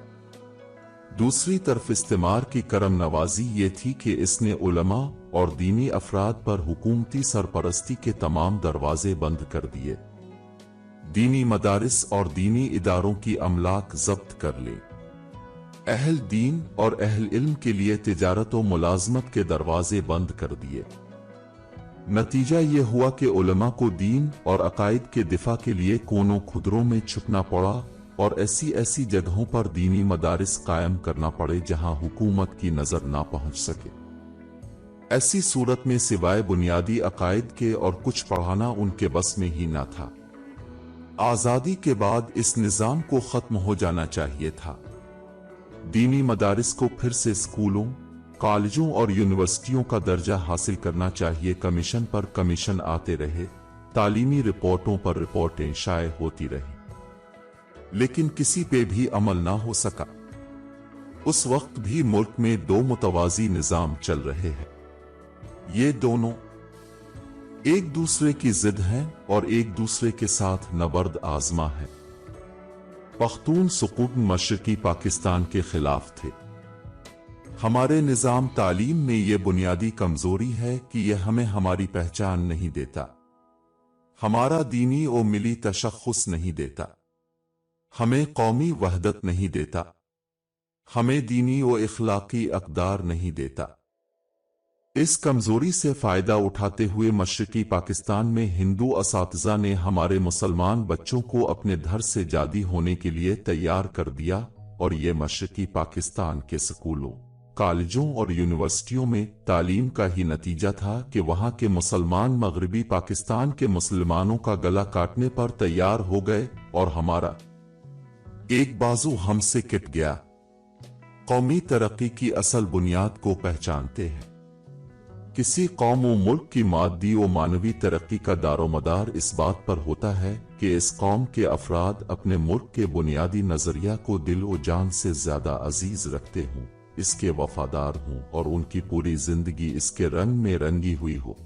दूसरी तरफ इस्तेमार की करम नवाजी ये थी कि इसने उलमा और दीनी अफराद पर हुकूमती सरपरस्ती के तमाम दरवाजे बंद कर दिए। दीनी मदारिस और दीनी इदारों की अमलाक जब्त कर ले। अहल दीन और अहल इल्म के लिए तिजारत और मुलाजमत के दरवाजे बंद कर दिए। नतीजा ये हुआ कि उलमा को दीन और अकायद के दिफा के लिए कोनों खुदरों में छुपना पड़ा और ऐसी ऐसी जगहों पर दीनी मदारिस कायम करना पड़े जहां हुकूमत की नजर ना पहुंच सके। ऐसी सूरत में सिवाय बुनियादी अकायद के और कुछ पढ़ाना उनके बस में ही ना था। आजादी के बाद इस निजाम को खत्म हो जाना चाहिए था। दीनी मदारिस को फिर से स्कूलों, कॉलेजों और यूनिवर्सिटियों का दर्जा हासिल करना चाहिए। कमीशन पर कमीशन आते रहे, तालीमी रिपोर्टों पर रिपोर्टें शाये होती रही, लेकिन किसी पे भी अमल ना हो सका। उस वक्त भी मुल्क में दो मुतवाजी निजाम चल रहे हैं। ये दोनों एक दूसरे की जिद हैं और एक दूसरे के साथ नबर्द आजमा है। पख्तून सुकून मशरकी पाकिस्तान के खिलाफ थे। हमारे निजाम तालीम में ये बुनियादी कमजोरी है कि यह हमें हमारी पहचान नहीं देता, हमारा दीनी और मिली तशख़्ख़ुस नहीं देता, हमें कौमी वहदत नहीं देता, हमें दीनी और इखलाकी अक़दार नहीं देता। इस कमजोरी से फायदा उठाते हुए मशरकी पाकिस्तान में हिंदू असातिज़ा ने हमारे मुसलमान बच्चों को अपने धर से जादी होने के लिए तैयार कर दिया, और ये मशरकी पाकिस्तान के स्कूलों, कॉलेजों और यूनिवर्सिटियों में तालीम का ही नतीजा था कि वहां के मुसलमान मगरबी पाकिस्तान के मुसलमानों का गला काटने पर तैयार हो गए और हमारा एक बाजू हमसे कट गया। कौमी तरक्की की असल बुनियाद को पहचानते हैं। किसी कौम व मुल्क की मादी व मानवी तरक्की का दारोमदार इस बात पर होता है कि इस कौम के अफराद अपने मुल्क के बुनियादी नजरिया को दिल व जान से ज्यादा अजीज रखते हों, इसके वफादार हों और उनकी पूरी जिंदगी इसके रंग में रंगी हुई हो।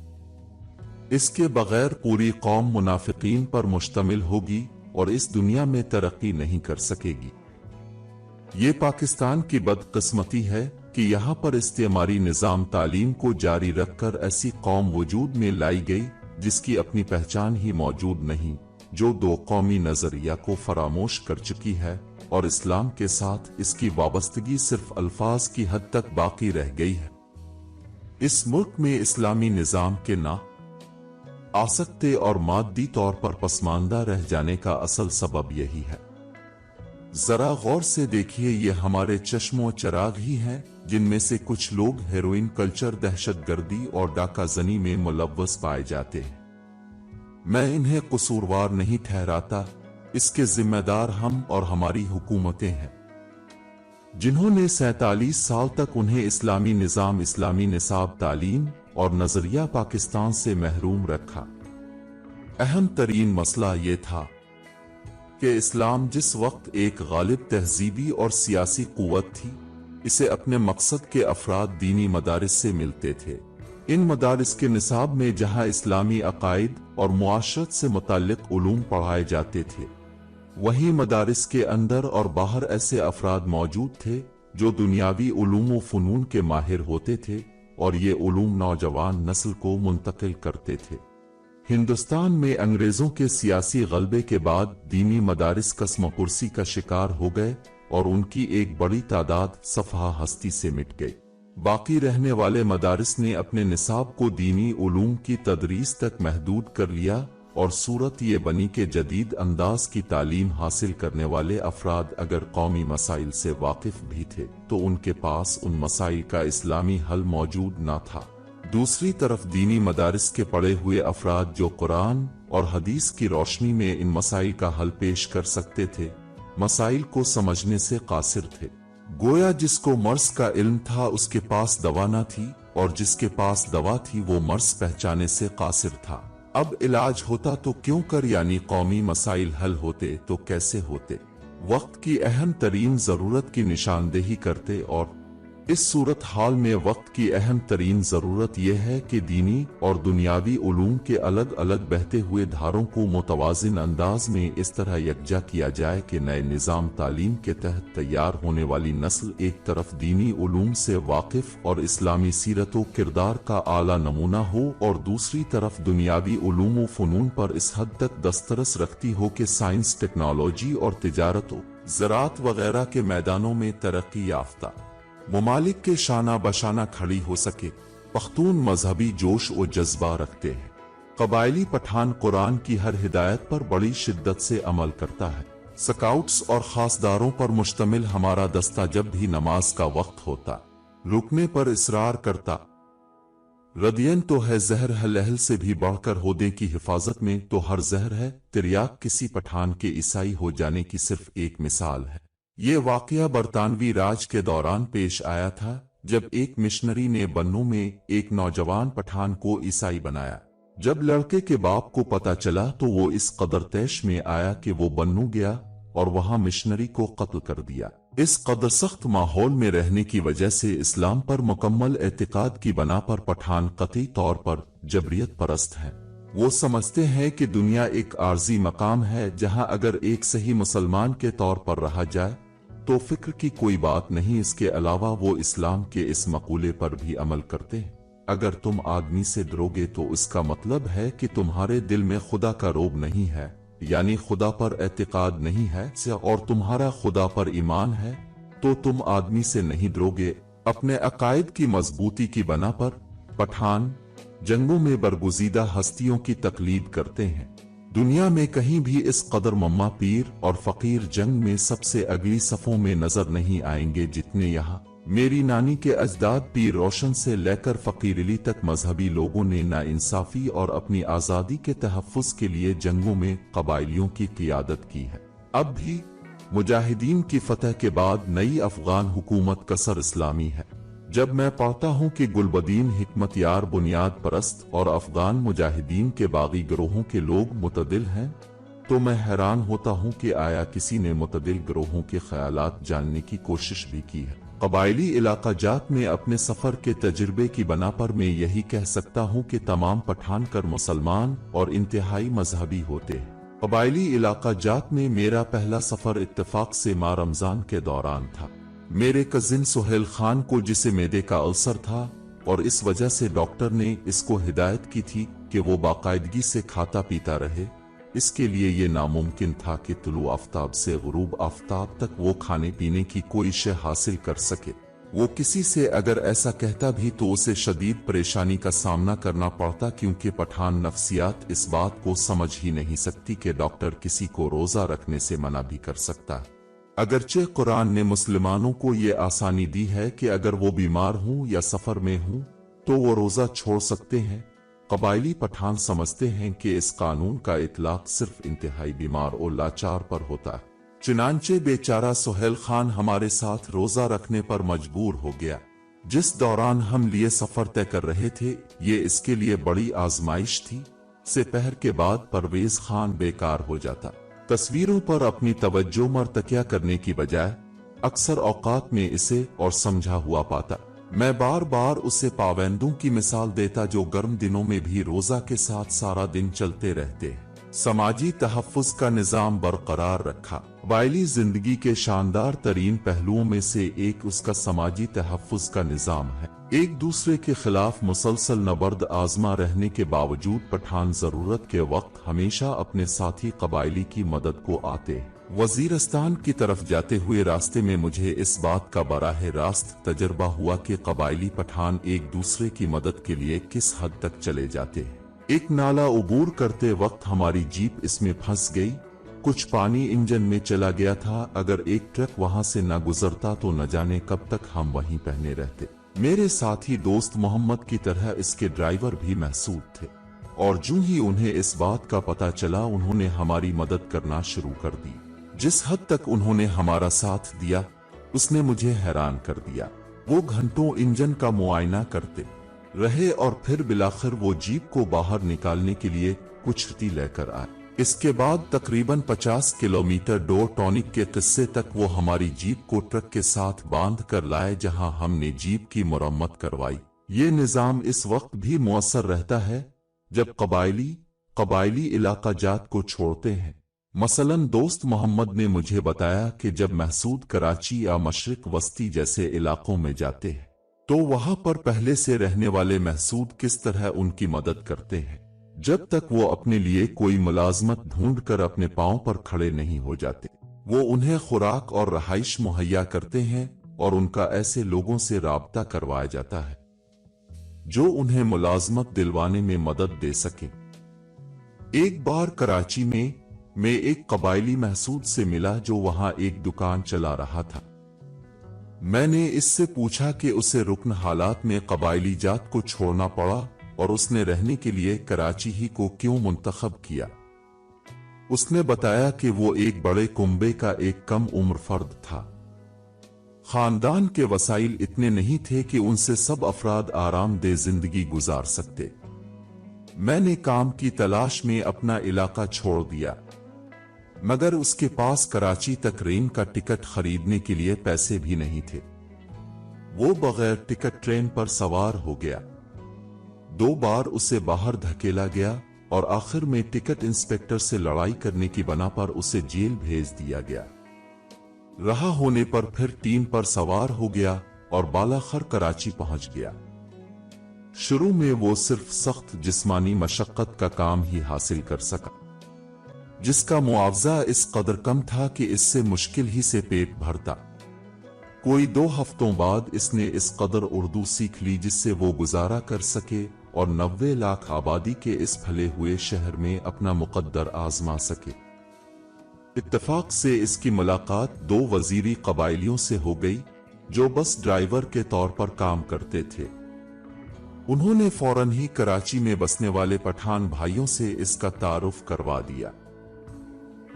इसके बगैर पूरी कौम मुनाफिकीन पर मुश्तमिल होगी और इस दुनिया में तरक्की नहीं कर सकेगी। ये पाकिस्तान की बदकिस्मती है कि यहाँ पर इस्तेमारी निज़ाम तालीम को जारी रखकर ऐसी कौम वजूद में लाई गई जिसकी अपनी पहचान ही मौजूद नहीं, जो दो कौमी नजरिया को फरामोश कर चुकी है और इस्लाम के साथ इसकी वाबस्तगी सिर्फ अल्फाज की हद तक बाकी रह गई है। इस मुल्क में इस्लामी निज़ाम के ना आसक्ति और मादी तौर पर पसमानदा रह जाने का असल सबब यही है। जरा गौर से देखिए, ये हमारे चश्मो चराग ही हैं जिनमें से कुछ लोग हेरोइन कल्चर, दहशतगर्दी और डाकाजनी में मुलव्वस पाए जाते हैं। मैं इन्हें कसूरवार नहीं ठहराता, इसके जिम्मेदार हम और हमारी हुकूमतें हैं जिन्होंने 47 साल तक उन्हें इस्लामी निजाम, इस्लामी निसाब तालीम और नजरिया पाकिस्तान से महरूम रखा। अहम तरीन मसला ये था कि इस्लाम जिस वक्त एक गालिब तहजीबी और सियासी कुव्वत थी, इसे अपने मकसद के अफराद दीनी मदारिस से मिलते थे। इन मदारिस के निसाब में जहां इस्लामी अकायद और मुआशरत से मुताल्लिक उलूम पढ़ाए जाते थे, वहीं मदारिस के अंदर और बाहर ऐसे अफराद मौजूद थे जो दुनियावी उलूम व फ़नून के माहिर होते थे और ये उलूम नौजवान नस्ल को मुंतकिल करते थे। हिंदुस्तान में अंग्रेजों के सियासी गलबे के बाद दीनी मदारिस कसमकुर्सी का शिकार हो गए और उनकी एक बड़ी तादाद सफहा हस्ती से मिट गई। बाकी रहने वाले मदारिस ने अपने निसाब को दीनी उलूम की तदरीस तक महदूद कर लिया और सूरत ये बनी के जदीद अंदाज की तालीम हासिल करने वाले अफराद अगर कौमी मसाइल से वाकिफ भी थे तो उनके पास उन मसाइल का इस्लामी हल मौजूद न था। दूसरी तरफ दीनी मदारिस के पढ़े हुए अफराद जो कुरान और हदीस की रोशनी में इन मसाइल का हल पेश कर सकते थे, मसाइल को समझने से कासिर थे। गोया जिसको मर्ज का इल्म था उसके पास दवा न थी और जिसके पास दवा थी वो मर्ज पहचाने से कासिर था। अब इलाज होता तो क्यों कर, यानी कौमी मसाइल हल होते तो कैसे होते। वक्त की अहम तरीन जरूरत की निशानदेही करते और इस सूरत हाल में वक्त की अहम तरीन जरूरत यह है कि दीनी और दुनियावी उलूम के अलग अलग बहते हुए धारों को मुतवाजिन अंदाज में इस तरह यकजा किया जाए कि नए निजाम तालीम के तहत तैयार होने वाली नस्ल एक तरफ दीनी उलूम से वाकिफ और इस्लामी सीरत व किरदार का आला नमूना हो और दूसरी तरफ दुनियावी उलूम व फ़नून पर इस हद तक दस्तरस रखती हो कि साइंस, टेक्नोलॉजी और तिजारत व ज़राअत वगैरह के मैदानों में तरक्की याफ्ता मुमालिक के शाना बशाना खड़ी हो सके। पख्तून मजहबी जोश और जज्बा रखते हैं। कबायली पठान कुरान की हर हिदायत पर बड़ी शिद्दत से अमल करता है। स्काउट्स और खासदारों पर मुश्तमिल हमारा दस्ता जब भी नमाज का वक्त होता, रुकने पर इसरार करता। रदियन तो है जहर है, लहल से भी बढ़कर होदे की हिफाजत में तो हर जहर है। तिरयाक किसी पठान के ईसाई हो जाने की सिर्फ एक मिसाल है। ये वाकया बरतानवी राज के दौरान पेश आया था जब एक मिशनरी ने बन्नू में एक नौजवान पठान को ईसाई बनाया। जब लड़के के बाप को पता चला तो वो इस कदर तैश में आया कि वो बन्नू गया और वहां मिशनरी को कत्ल कर दिया। इस कदर सख्त माहौल में रहने की वजह से इस्लाम पर मुकम्मल एतिकाद की बना पर पठान कतई तौर पर जबरियत परस्त हैं। वो समझते हैं कि दुनिया एक आर्जी मकाम है जहां अगर एक सही मुसलमान के तौर पर रहा जाए तो फिक्र की कोई बात नहीं। इसके अलावा वो इस्लाम के इस मकूले पर भी अमल करते हैं, अगर तुम आदमी से डरोगे तो इसका मतलब है कि तुम्हारे दिल में खुदा का रोब नहीं है, यानी खुदा पर एतिकाद नहीं है, और तुम्हारा खुदा पर ईमान है तो तुम आदमी से नहीं डरोगे। अपने अकायद की मजबूती की बना पर पठान जंगों में बरगुजीदा हस्तियों की तकलीद करते हैं। दुनिया में कहीं भी इस कदर मम्मा पीर और फकीर जंग में सबसे अगली सफों में नजर नहीं आएंगे जितने यहाँ। मेरी नानी के अजदाद पीर रोशन से लेकर फकीरली तक मजहबी लोगों ने नाइंसाफी और अपनी आज़ादी के तहफ़्फ़ुज़ के लिए जंगों में कबाइलियों की क़ियादत की है। अब भी मुजाहिदीन की फतह के बाद नई अफ़गान हुकूमत कसर इस्लामी है। जब मैं पढ़ता हूँ कि गुलबदीन हिकमत यार बुनियाद परस्त और अफ़गान मुजाहिदीन के बागी गिरोहों के लोग मुतदिल हैं तो मैं हैरान होता हूँ कि आया किसी ने मुतदिल गिरोहों के ख्यालात जानने की कोशिश भी की है। कबायली इलाका जात में अपने सफर के तजुर्बे की बना पर मैं यही कह सकता हूँ कि तमाम पठान कर मुसलमान और इंतहाई मजहबी होते हैं। कबायली इलाका जात में मेरा पहला सफर इत्तेफाक से माह रमजान के दौरान था। मेरे कजिन सुहेल खान को जिसे मैदे का अल्सर था और इस वजह से डॉक्टर ने इसको हिदायत की थी कि वो बाकायदगी से खाता पीता रहे। इसके लिए ये नामुमकिन था कि तुलू आफ्ताब से गुरूब आफ्ताब तक वो खाने पीने की कोई शय हासिल कर सके। वो किसी से अगर ऐसा कहता भी तो उसे शदीद परेशानी का सामना करना पड़ता, क्योंकि पठान नफ्सियात इस बात को समझ ही नहीं सकती कि डॉक्टर किसी को रोजा रखने से मना भी कर सकता है। अगरचे कुरान ने मुसलमानों को ये आसानी दी है कि अगर वो बीमार हूं या सफर में हूं तो वो रोजा छोड़ सकते हैं। कबायली पठान समझते हैं कि इस कानून का इतलाक सिर्फ इंतहाई बीमार और लाचार पर होता है। चुनांचे बेचारा सुहेल खान हमारे साथ रोजा रखने पर मजबूर हो गया। जिस दौरान हम लिए सफर तय कर रहे थे, ये इसके लिए बड़ी आजमाइश थी। सेपहर के बाद परवेज खान बेकार हो जाता। तस्वीरों पर अपनी तवज्जो मरतकिया करने की बजाय अक्सर औकात में इसे और समझा हुआ पाता। मैं बार बार उसे पाबंदों की मिसाल देता जो गर्म दिनों में भी रोजा के साथ सारा दिन चलते रहते। समाजी तहफ़्फ़ुज़ का निज़ाम बरकरार रखा। कबायली जिंदगी के शानदार तरीन पहलुओं में से एक उसका समाजी तहफ़्फ़ुज़ का निज़ाम है। एक दूसरे के खिलाफ मुसलसल नबर्द आजमा रहने के बावजूद पठान जरूरत के वक्त हमेशा अपने साथी कबायली की मदद को आते। वजीरस्तान की तरफ जाते हुए रास्ते में मुझे इस बात का बराह रास्त तजर्बा हुआ कि कबायली पठान एक दूसरे की मदद के लिए किस हद तक चले जाते हैं। एक नाला उबूर करते वक्त हमारी जीप इसमें फंस गई। कुछ पानी इंजन में चला गया था। अगर एक ट्रक वहां से न गुजरता तो न जाने कब तक हम वहीं पहने रहते। मेरे साथी दोस्त मोहम्मद की तरह इसके ड्राइवर भी महसूद थे, और जूं ही उन्हें इस बात का पता चला उन्होंने हमारी मदद करना शुरू कर दी। जिस हद तक उन्होंने हमारा साथ दिया उसने मुझे हैरान कर दिया। वो घंटों इंजन का मुआयना करते रहे और फिर बिलाखिर वो जीप को बाहर निकालने के लिए कुछ रत्ती लेकर आए। इसके बाद तकरीबन 50 किलोमीटर डोर टॉनिक के किस्से तक वो हमारी जीप को ट्रक के साथ बांध कर लाए, जहां हमने जीप की मुरम्मत करवाई। ये निज़ाम इस वक्त भी मुअस्सर रहता है जब कबायली इलाका जात को छोड़ते हैं। मसलन दोस्त मोहम्मद ने मुझे बताया कि जब महसूद कराची या मशरिक वस्ती जैसे इलाकों में जाते हैं तो वहां पर पहले से रहने वाले महसूद किस तरह उनकी मदद करते हैं जब तक वो अपने लिए कोई मुलाजमत ढूंढकर अपने पांव पर खड़े नहीं हो जाते। वो उन्हें खुराक और रहाइश मुहैया करते हैं और उनका ऐसे लोगों से राब्ता करवाया जाता है जो उन्हें मुलाजमत दिलवाने में मदद दे सके। एक बार कराची में मैं एक कबायली महसूद से मिला जो वहां एक दुकान चला रहा था। मैंने इससे पूछा कि उसे रुकन हालात में कबायली जात को छोड़ना पड़ा और उसने रहने के लिए कराची ही को क्यों मुंतखब किया। उसने बताया कि वो एक बड़े कुंबे का एक कम उम्र फर्द था। खानदान के वसाइल इतने नहीं थे कि उनसे सब अफराद आरामदेह जिंदगी गुजार सकते। मैंने काम की तलाश में अपना इलाका छोड़ दिया, मगर उसके पास कराची तक ट्रेन का टिकट खरीदने के लिए पैसे भी नहीं थे। वो बगैर टिकट ट्रेन पर सवार हो गया। 2 बार उसे बाहर धकेला गया और आखिर में टिकट इंस्पेक्टर से लड़ाई करने की बना पर उसे जेल भेज दिया गया। रहा होने पर फिर टीम पर सवार हो गया और बालाखर कराची पहुंच गया। शुरू में वो सिर्फ सख्त जिस्मानी मशक्कत का काम ही हासिल कर सका, जिसका मुआवजा इस कदर कम था कि इससे मुश्किल ही से पेट भरता। कोई 2 हफ्तों बाद इसने इस कदर उर्दू सीख ली जिससे वो गुजारा कर सके और 90 लाख आबादी के इस फैले हुए शहर में अपना मुकद्दर आजमा सके। इत्तेफाक से इसकी मुलाकात 2 वजीरी कबायलियों से हो गई जो बस ड्राइवर के तौर पर काम करते थे। उन्होंने फौरन ही कराची में बसने वाले पठान भाइयों से इसका तारुफ करवा दिया,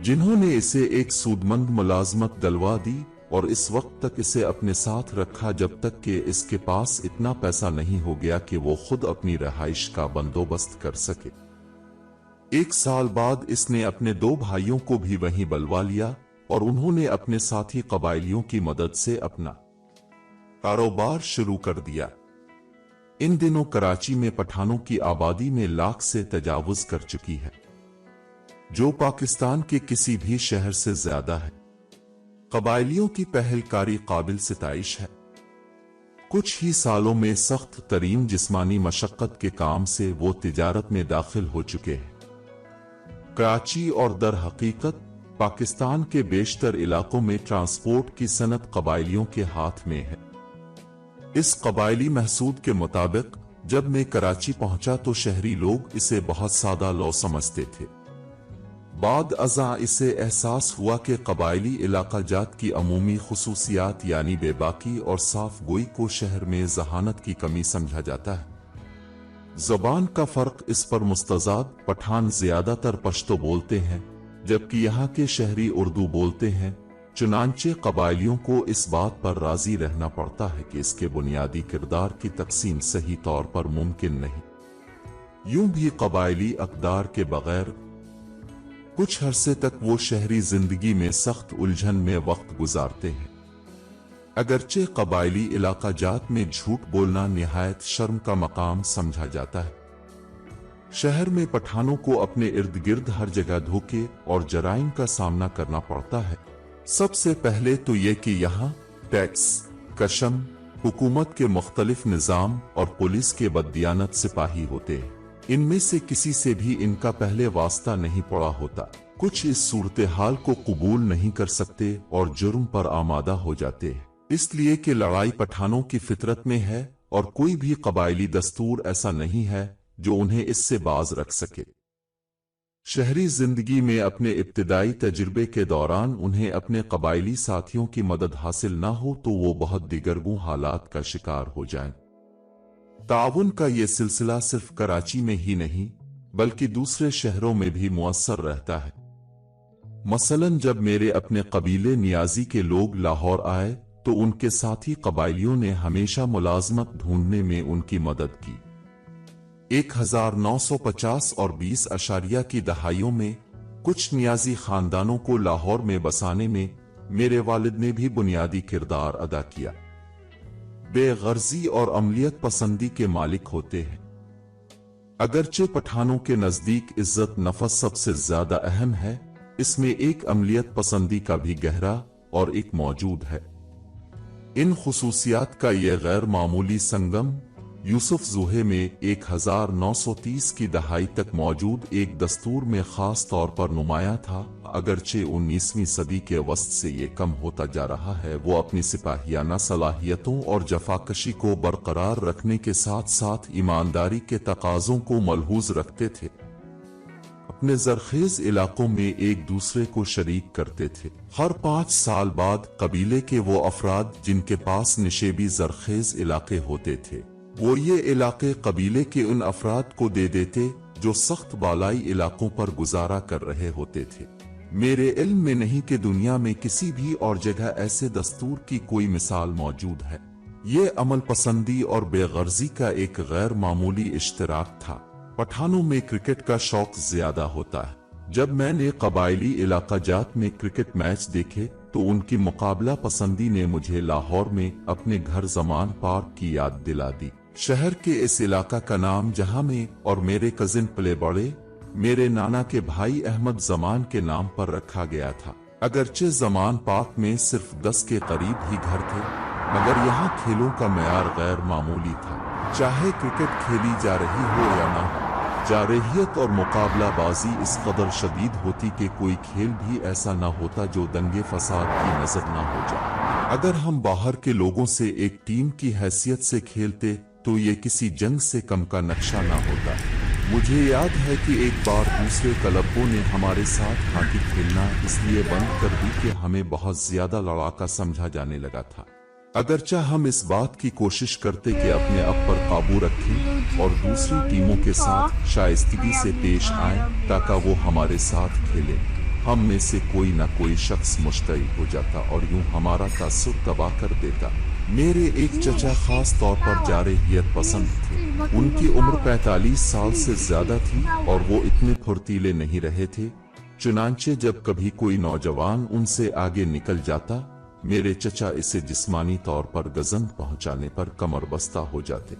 जिन्होंने इसे एक सूदमंद मुलाजमत दिलवा दी और इस वक्त तक इसे अपने साथ रखा जब तक कि इसके पास इतना पैसा नहीं हो गया कि वो खुद अपनी रहाइश का बंदोबस्त कर सके। 1 साल बाद इसने अपने 2 भाइयों को भी वहीं बुलवा लिया और उन्होंने अपने साथी कबायलियों की मदद से अपना कारोबार शुरू कर दिया। इन दिनों कराची में पठानों की आबादी में लाख से तजावुज कर चुकी है, जो पाकिस्तान के किसी भी शहर से ज्यादा है। कबायलियों की पहलकारी काबिल सिताइश है। कुछ ही सालों में सख्त तरीन जिस्मानी मशक्कत के काम से वो तिजारत में दाखिल हो चुके हैं। कराची और दर हकीकत पाकिस्तान के बेशतर इलाकों में ट्रांसपोर्ट की सनत कबायलियों के हाथ में है। इस कबायली महसूद के मुताबिक जब मैं कराची पहुंचा तो शहरी लोग इसे बहुत सादा लौ समझते थे। बाद अज़ा इसे एहसास हुआ कि कबायली इलाका जात की अमूमी खुसूसियात यानी बेबाकी और साफ गोई को शहर में जहानत की कमी समझा जाता है। ज़बान का फ़र्क इस पर मुस्तज़ाद पठान ज़्यादातर पश्तो बोलते हैं जबकि यहाँ के शहरी उर्दू बोलते हैं। चुनांचे कबायलियों को इस बात पर राज़ी रहना पड़ता है कि इसके बुनियादी किरदार की तकसीम सही तौर पर मुमकिन नहीं। यूं भी कबायली अक़दार के बगैर कुछ अरसे तक वो शहरी जिंदगी में सख्त उलझन में वक्त गुजारते हैं। अगरचे कबायली इलाका जात में झूठ बोलना निहायत शर्म का मकाम समझा जाता है। शहर में पठानों को अपने इर्द गिर्द हर जगह धोखे और जराइम का सामना करना पड़ता है। सबसे पहले तो ये कि यहाँ टैक्स, कशम, हुकूमत के मुख्तलिफ निज़ाम और पुलिस के बददियानत सिपाही होते हैं। इनमें से किसी से भी इनका पहले वास्ता नहीं पड़ा होता। कुछ इस सूरत हाल को कबूल नहीं कर सकते और जुर्म पर आमादा हो जाते हैं, इसलिए कि लड़ाई पठानों की फितरत में है और कोई भी कबायली दस्तूर ऐसा नहीं है जो उन्हें इससे बाज रख सके। शहरी जिंदगी में अपने इब्तिदाई तजुर्बे के दौरान उन्हें अपने कबायली साथियों की मदद हासिल न हो तो वो बहुत दिगरगू हालात का शिकार हो जाएं। ताउन का ये सिलसिला सिर्फ कराची में ही नहीं बल्कि दूसरे शहरों में भी मुअस्सर रहता है। मसलन जब मेरे अपने कबीले नियाजी के लोग लाहौर आए तो उनके साथी कबायलियों ने हमेशा मुलाजमत ढूंढने में उनकी मदद की। 1950 और 20 अशारिया की दहाइयों में कुछ नियाजी खानदानों को लाहौर में बसाने में मेरे वालिद ने भी बुनियादी किरदार अदा किया। बेगर्जी और अमलियत पसंदी के मालिक होते हैं। अगरचे पठानों के नजदीक इज्जत नफस सबसे ज्यादा अहम है, इसमें एक अमलियत पसंदी का भी गहरा और एक मौजूद है। इन खुसूसियात का यह गैर मामूली संगम यूसुफ ज़ुहे में 1930 की दहाई तक मौजूद एक दस्तूर में खास तौर पर नुमाया था। अगरचे 19वीं सदी के वस्त से ये कम होता जा रहा है। वो अपनी सिपाहियाना सलाहियतों और जफाकशी को बरकरार रखने के साथ साथ ईमानदारी के तकाज़ों को मलहूज रखते थे। अपने जरखेज इलाकों में एक दूसरे को शरीक करते थे। हर 5 साल बाद कबीले के वो अफराद जिनके पास निशेबी जरखेज इलाके होते थे वो ये इलाके कबीले के उन अफराद को दे देते जो सख्त बालाई इलाकों पर गुजारा कर रहे होते थे। मेरे इल्म में नहीं कि दुनिया में किसी भी और जगह ऐसे दस्तूर की कोई मिसाल मौजूद है। ये अमल पसंदी और बेगर्जी का एक गैर मामूली इश्तराक था। पठानों में क्रिकेट का शौक ज्यादा होता है। जब मैंने कबायली इलाका जात में क्रिकेट मैच देखे तो उनकी मुकाबला पसंदी ने मुझे लाहौर में अपने घर जमान पार्क की याद दिला दी। शहर के इस इलाका का नाम जहां में और मेरे कजिन पले बड़े मेरे नाना के भाई अहमद जमान के नाम पर रखा गया था। अगरचे जमान पार्क में सिर्फ 10 के करीब ही घर थे मगर यहाँ खेलों का मयार गैर मामूली था। चाहे क्रिकेट खेली जा रही हो या ना हो, जारहियत और मुकाबलाबाजी इस कदर शदीद होती कि कोई खेल भी ऐसा न होता जो दंगे फसाद की नजर न हो जाए। अगर हम बाहर के लोगों से एक टीम की हैसियत से खेलते तो ये किसी जंग से कम का नक्शा न होता। मुझे याद है कि एक बार दूसरे क्लबों ने हमारे साथ हॉकी खेलना इसलिए बंद कर दी कि हमें बहुत ज्यादा लड़ाका समझा जाने लगा था। अगरचा हम इस बात की कोशिश करते कि अपने आप पर काबू रखें और दूसरी टीमों के साथ शाइस्तगी से पेश आएं ताकि वो हमारे साथ खेलें, हम में से कोई न कोई शख्स मुश्तरी हो जाता और यूं हमारा तासुर तबाह कर देता। मेरे एक चचा खास तौर पर जारहियत पसंद थे। उनकी उम्र 45 साल से ज्यादा थी और वो इतने फुर्तीले नहीं रहे थे। चुनांचे जब कभी कोई नौजवान उनसे आगे निकल जाता मेरे चचा इसे जिस्मानी तौर पर गजन पहुंचाने पर कमर बस्ता हो जाते।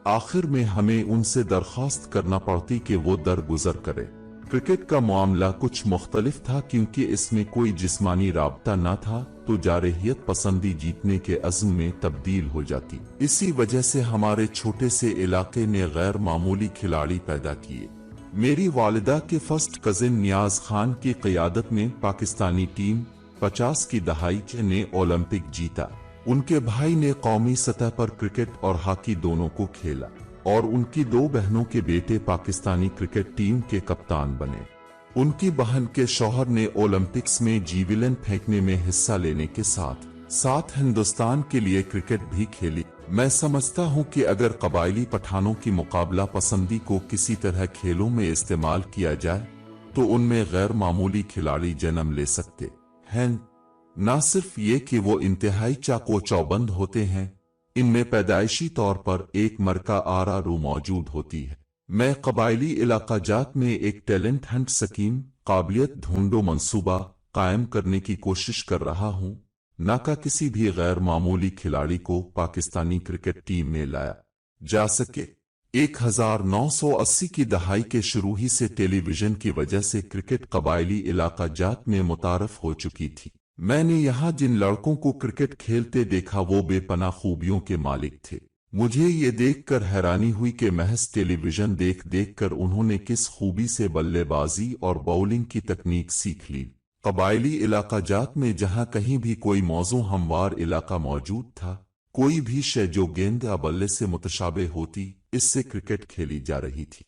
आखिर में हमें उनसे दरख्वास्त करना पड़ती कि वो दरगुजर करे। क्रिकेट का मामला कुछ मुख्तलिफ था क्योंकि इसमें कोई जिस्मानी राबता न था तो जारहियत पसंदी जीतने के अज़्म में तब्दील हो जाती। इसी वजह से हमारे छोटे से इलाके ने गैर मामूली खिलाड़ी पैदा किए। मेरी वालिदा के फर्स्ट कजिन नियाज खान की क़ियादत में पाकिस्तानी टीम 50 की दहाई ने ओलंपिक जीता। उनके भाई ने कौमी सतह पर क्रिकेट और हॉकी दोनों को खेला और उनकी 2 बहनों के बेटे पाकिस्तानी क्रिकेट टीम के कप्तान बने। उनकी बहन के शौहर ने ओलंपिक्स में जीवलिन फेंकने में हिस्सा लेने के साथ साथ हिंदुस्तान के लिए क्रिकेट भी खेली। मैं समझता हूं कि अगर कबायली पठानों की मुकाबला पसंदी को किसी तरह खेलों में इस्तेमाल किया जाए तो उनमें गैर मामूली खिलाड़ी जन्म ले सकते हैं। न सिर्फ ये कि वो इंतहाई चाको चौबंद होते हैं, इनमें पैदाइशी तौर पर एक मरका आरा मौजूद होती है। मैं कबायली इलाका जात में एक टैलेंट हंट स्कीम काबिलियत ढूंढो मंसूबा कायम करने की कोशिश कर रहा हूं, न कि किसी भी गैर मामूली खिलाड़ी को पाकिस्तानी क्रिकेट टीम में लाया जा सके। 1980 की दहाई के शुरू ही से टेलीविजन की वजह से क्रिकेट कबायली इलाका जात में मुतारफ हो चुकी थी। मैंने यहाँ जिन लड़कों को क्रिकेट खेलते देखा वो बेपनाह खूबियों के मालिक थे। मुझे ये देखकर हैरानी हुई कि महज टेलीविजन देख कर उन्होंने किस खूबी से बल्लेबाजी और बाउलिंग की तकनीक सीख ली। कबायली इलाका जात में जहां कहीं भी कोई मौजू हमवार इलाका मौजूद था, कोई भी शय जो गेंद या बल्ले से मुतशाबे होती, इससे क्रिकेट खेली जा रही थी।